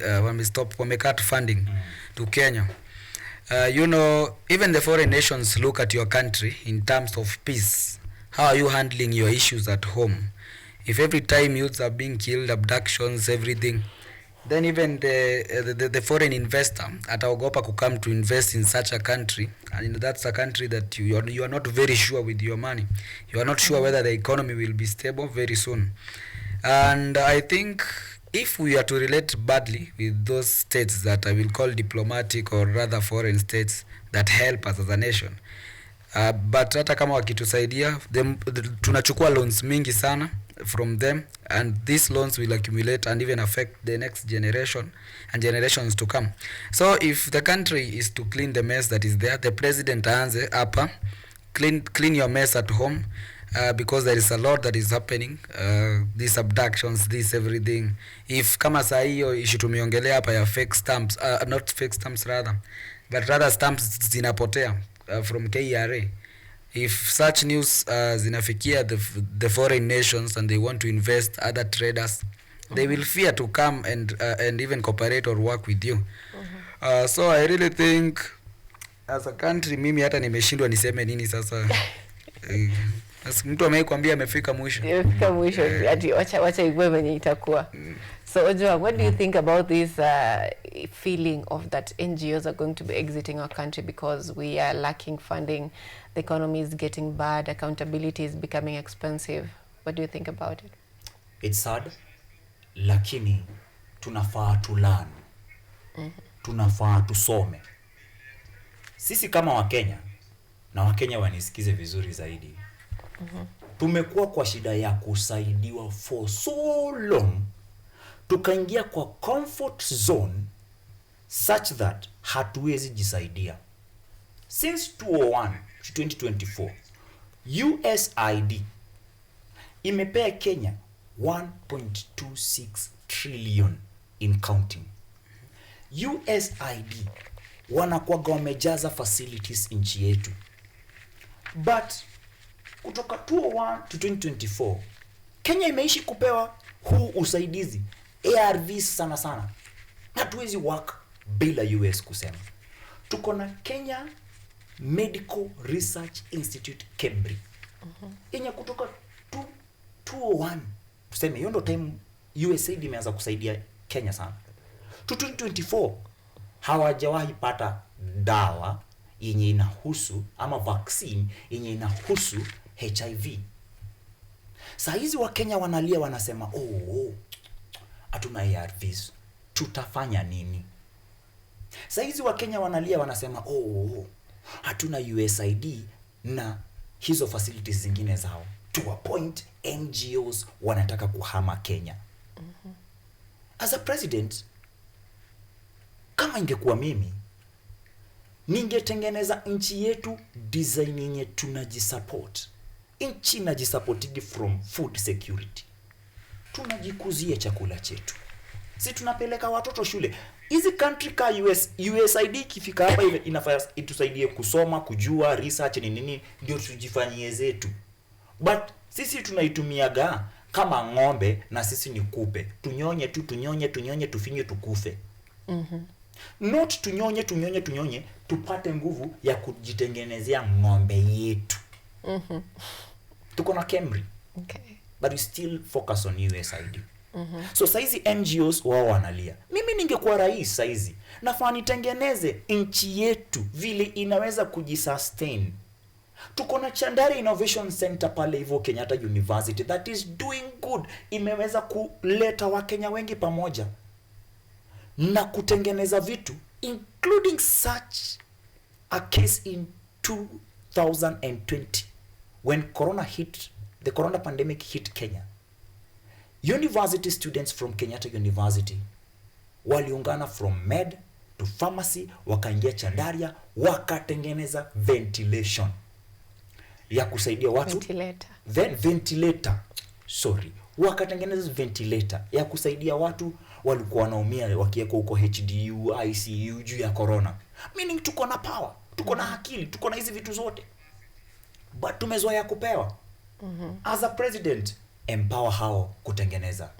wamecut funding to Kenya. You know, even the foreign nations look at your country in terms of peace. How are you handling your issues at home? If every time youths are being killed, abductions, everything, then even the foreign investor ataogopa to come to invest in such a country, and that's a country that you are not very sure with your money. You are not sure whether the economy will be stable very soon. And I think if we are to relate badly with those states that I will call diplomatic or rather foreign states that help us as a nation, but hata kama wakitusaidia, tunachukua loans mingi sana from them, and these loans will accumulate and even affect the next generation and generations to come. So if the country is to clean the mess that is there, the president aanze hapa, clean your mess at home, because there is a lot that is happening, these abductions, this everything. If kama saa hiyo issue tumiongelea hapa ya fake stamps, not fake stamps rather, but rather stamps zinapotea from KRA. If such news zinafikia the foreign nations and they want to invest, other traders, they will fear to come and even cooperate or work with you. So I really think as a country, mimi hata nimeshindwa niseme nini sasa. Mtu amekwambia amefika mwisho. Amefika mwisho, ati wacha igwe venye itakuwa. So Ojwang, what do you think about this feeling of that NGOs are going to be exiting our country because we are lacking funding, the economy is getting bad, accountability is becoming expensive? What do you think about it? It's sad, lakini tunafaa to learn. Tunafaa tusome. Sisi kama Wakenya, na Wakenya wanisikize vizuri zaidi, tumekuwa kwa shida ya kusaidiwa for so long, tukaingia kwa comfort zone such that hatuwezi jisaidia. Since 2001 to 2024, USAID imepea Kenya 1.26 trillion in counting. USAID wanakuwaga wamejaza facilities nchi yetu. But kutoka 2001 to 2024, Kenya imeishi kupewa huu usaidizi, ARVs sana sana. Hatuwezi work bila US kusema. Tuko na Kenya Medical Research Institute KEBRI. Kenya kutoka 2001, tuseme hiyo ndo time USAID imeanza kusaidia Kenya sana. To 2024, hawajawahi pata dawa yenye inahusu ama vaccine yenye inahusu HIV. Saa hizi Wakenya wanalia wanasema hatuna ARVs. Tutafanya nini? Saa hizi Wakenya wanalia wanasema hatuna USAID na hizo facilities zingine zao. To a point NGOs wanataka kuhama Kenya. As a president, kama ingekuwa mimi, ningetengeneza nchi yetu design yenye tunajisupport. Nchi inajisupportigi from food security. Tunajikuzia chakula chetu. Si tunapeleka watoto shule. Hizi country ka USAID ikifika hapa inafaa itusaidie kusoma, kujua, research ni nini, ndio tujifanyie zetu. But sisi tunaitumiaga kama ng'ombe na sisi ni kupe. Tunyonye tu, tunyonye, tufinye tukufe. Not tunyonye, tupate nguvu ya kujitengenezea ng'ombe yetu. Tuko na Camry. Okay. But we still focus on USAID. So saizi NGOs wao wanalia. Mimi ningekuwa rais saizi, nafaa nitengeneze nchi yetu vile inaweza kujisustain. Tuko na Chandari Innovation Center pale hivyo Kenyatta University that is doing good. Imeweza kuleta Wakenya wengi pamoja na kutengeneza vitu, including such a case in 2020 when the corona pandemic hit Kenya. University students from Kenyatta University waliungana from med to pharmacy, wakaingia Chandaria, wakatengeneza ventilation ya kusaidia watu. Wakatengeneza ventilator ya kusaidia watu walikuwa wanaumia wakiwekwa huko HDU, ICU juu ya corona. Meaning tuko na power, tuko na akili, tuko na hizi vitu zote. But tumezoea kupewa. As a president, empower hao kutengeneza.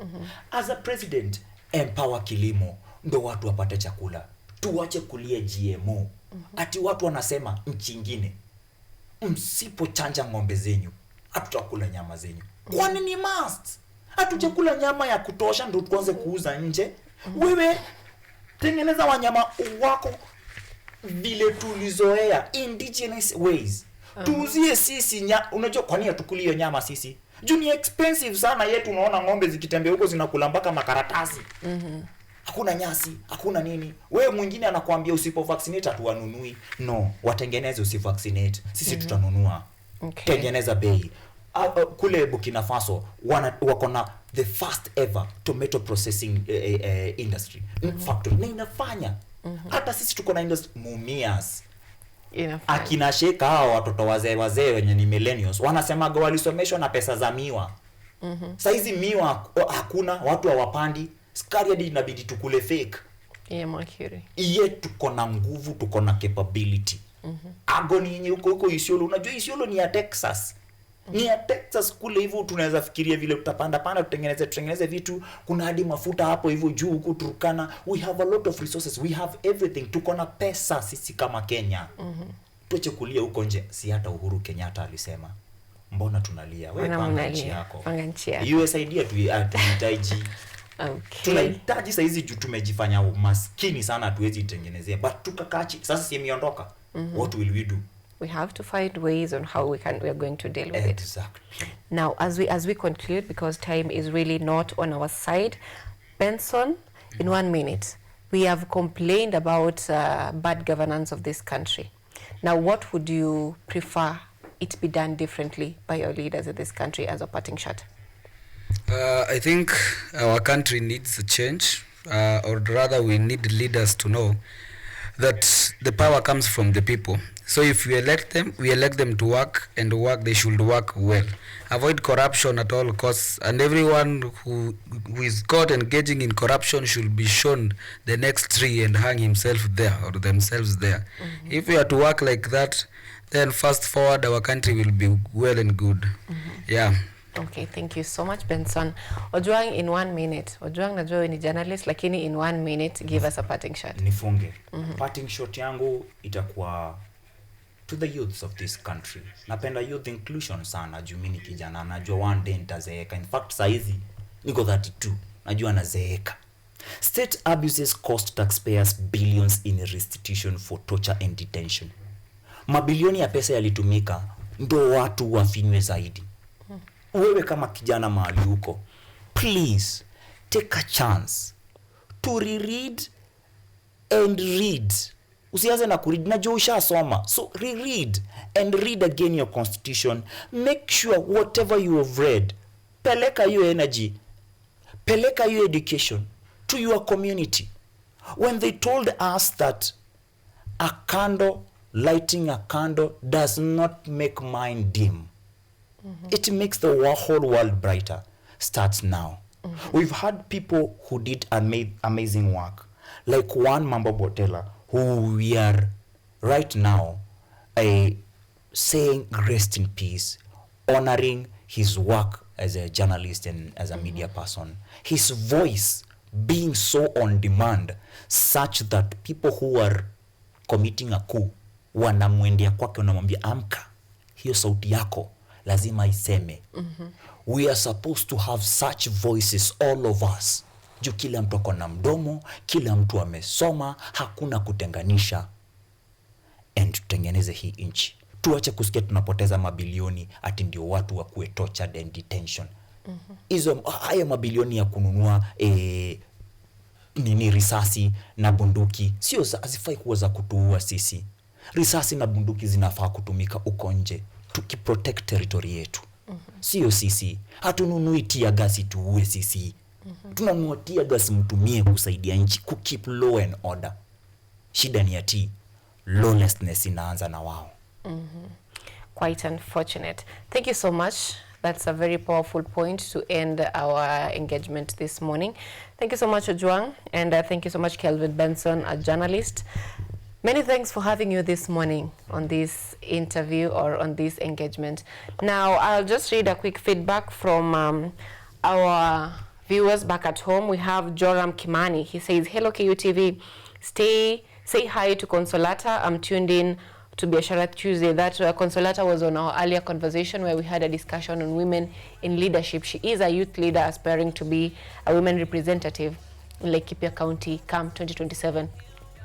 As a president, empower kilimo ndo watu wapate chakula. Tuache kulia GMO. Ati watu wanasema nchi nyingine, msipochanja ng'ombe zenyu, hatutakula nyama zenyu. Kwani ni must? Hatujakula nyama ya kutosha ndo tuanze kuuza nje. Wewe tengeneza wanyama wako vile tulizoea, indigenous ways. Tuuzie sisi unajua kwa nini hatukuli hiyo nyama sisi? Juu ni expensive sana yetu, unaona ng'ombe zikitembea huko zinakula mpaka makaratasi. Hakuna nyasi, hakuna nini. Wewe mwingine anakuambia usipo vaccinate hatuwanunui. No, watengeneze usivaccinate. Sisi tutanunua. Okay. Tengeneza bei. Kule Burkina Faso wako na the first ever tomato processing industry. Factory. Na inafanya. Hata sisi tuko na industry Mumias. Akina sheka hao watoto wazee wenye ni millennials wanasemaga walisomeshwa na pesa za miwa. Saizi miwa hakuna, watu hawapandi. Skari hadi inabidi tukule fake. Mercury. Tuko na nguvu, tuko na capability. Agoni yenye huko Isiolo, unajua Isiolo ni ya Texas. Ni ya Texas kule hivyo tunaweza fikiria vile tutapanda tutengeneze vitu. Kuna hadi mafuta hapo hivyo juu huko Turkana. We have a lot of resources. We have everything. Tuko na pesa sisi kama Kenya. Tuache kulia huko nje. Si hata Uhuru Kenyatta alisema, mbona tunalia? Wewe panga nchi yako. USAID hatuhitaji. Okay. Tunahitaji saizi juu tumejifanya maskini sana, hatuwezi itengenezea. But tukakachi sasa si miondoka. What will we do? We have to find ways on how we are going to deal with it. Exactly. Now, as we conclude, because time is really not on our side, Benson, in 1 minute, we have complained about bad governance of this country. Now, what would you prefer it be done differently by your leaders in this country as a parting shot? I think our country needs a change, or rather we need leaders to know that the power comes from the people. So if we elect them to work, and they should work well. Avoid corruption at all costs, and everyone who is caught engaging in corruption should be shown the next tree and hang himself there or themselves there. If we are to work like that, then fast forward our country will be well and good. Yeah. Okay, thank you so much, Benson. Ojwang, in 1 minute. Ojwang, najua ni journalist, lakini in 1 minute, give us a parting shot. Nifunge. Parting shot yangu itakuwa to the youths of this country. Napenda youth inclusion sana, juu mimi ni kijana, najua one day nitazeeka. In fact, saizi niko 32, najua nazeeka. State abuses cost taxpayers billions in restitution for torture and detention. Mabilioni ya pesa yalitumika ndo watu wafinywe zaidi. Wewe kama kijana mahali huko, please take a chance to reread and read. Usianze na kuread, najua ushasoma. So reread and read again your constitution. Make sure whatever you have read, peleka your energy, peleka your education to your community. When they told us that a candle, lighting a candle does not make mind dim. It makes the whole world brighter. Starts now. We've had people who did amazing work. Like one Mambo Botela, who we are right now saying rest in peace, honoring his work as a journalist and as a media person. His voice being so on demand such that people who are committing a coup wanamwendea kwake, wanamwambia amka, hiyo sauti yako lazima iseme. We are supposed to have such voices, all of us. Juu kila mtu ako na mdomo, kila mtu amesoma, hakuna kutenganisha. And tutengeneze hii nchi. Tuache kusikia tunapoteza mabilioni ati ndio watu wakuwe tortured and detention. Haya mabilioni ya kununua risasi na bunduki sio hazifai kuwa za kutuua sisi. Risasi na bunduki zinafaa kutumika uko nje tukiprotect territory yetu. Sio sisi. Hatununui tear gas tuue sisi. Tunanunua tear gas mtumie kusaidia nchi ku keep law and order. Shida ni ati lawlessness inaanza na wao. Quite unfortunate. Thank you so much. That's a very powerful point to end our engagement this morning. Thank you so much, Ojwang, and thank you so much, Kelvin Benson, a journalist. Many thanks for having you this morning on this interview or on this engagement. Now, I'll just read a quick feedback from our viewers back at home. We have Joram Kimani. He says, hello, KUTV. Say hi to Consolata. I'm tuned in to Biashara Tuesday. That Consolata was on our earlier conversation where we had a discussion on women in leadership. She is a youth leader aspiring to be a women representative in Laikipia County come 2027.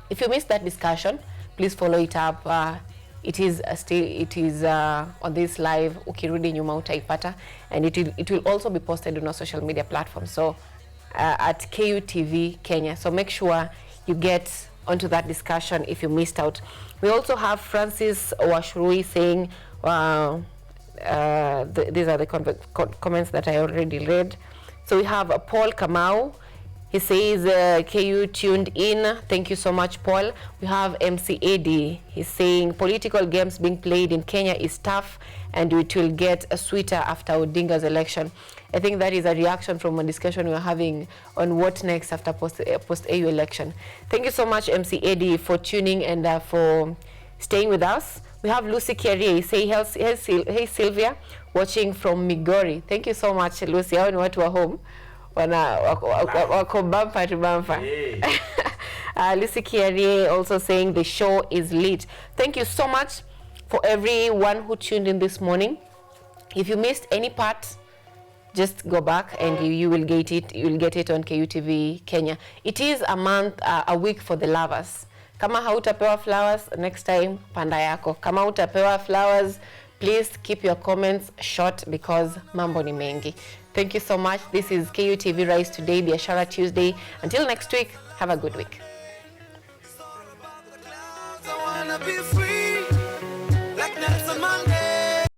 If you missed that discussion, please follow it up. It is on this live. Ukirudi nyuma utaipata, and it will also be posted on our social media platforms. So at KUTV Kenya. So make sure you get onto that discussion if you missed out. We also have Francis Washrui saying, these are the comments that I already read. So we have Paul Kamau. He says, KU tuned in. Thank you so much, Paul. We have MCAD. He's saying, political games being played in Kenya is tough and it will get sweeter after Odinga's election. I think that is a reaction from a discussion we were having on what next after post-AU election. Thank you so much, MCAD, for tuning and for staying with us. We have Lucy Kiarie. Say, hey, Sylvia, watching from Migori. Thank you so much, Lucy. Hao ni watu wa home. Wako bumper to bumper. Lucy Kiarie also saying the show is lit. Thank you so much for everyone who tuned in this morning. If you missed any part, just go back and you will get it. You will get it on KUTV Kenya. It is a week for the lovers. Kama hautapewa flowers, next time panda yako. Kama hautapewa flowers, please keep your comments short because mambo ni mengi. Thank you so much. This is KUTV Rise Today, Biashara Tuesday. Until next week, have a good week.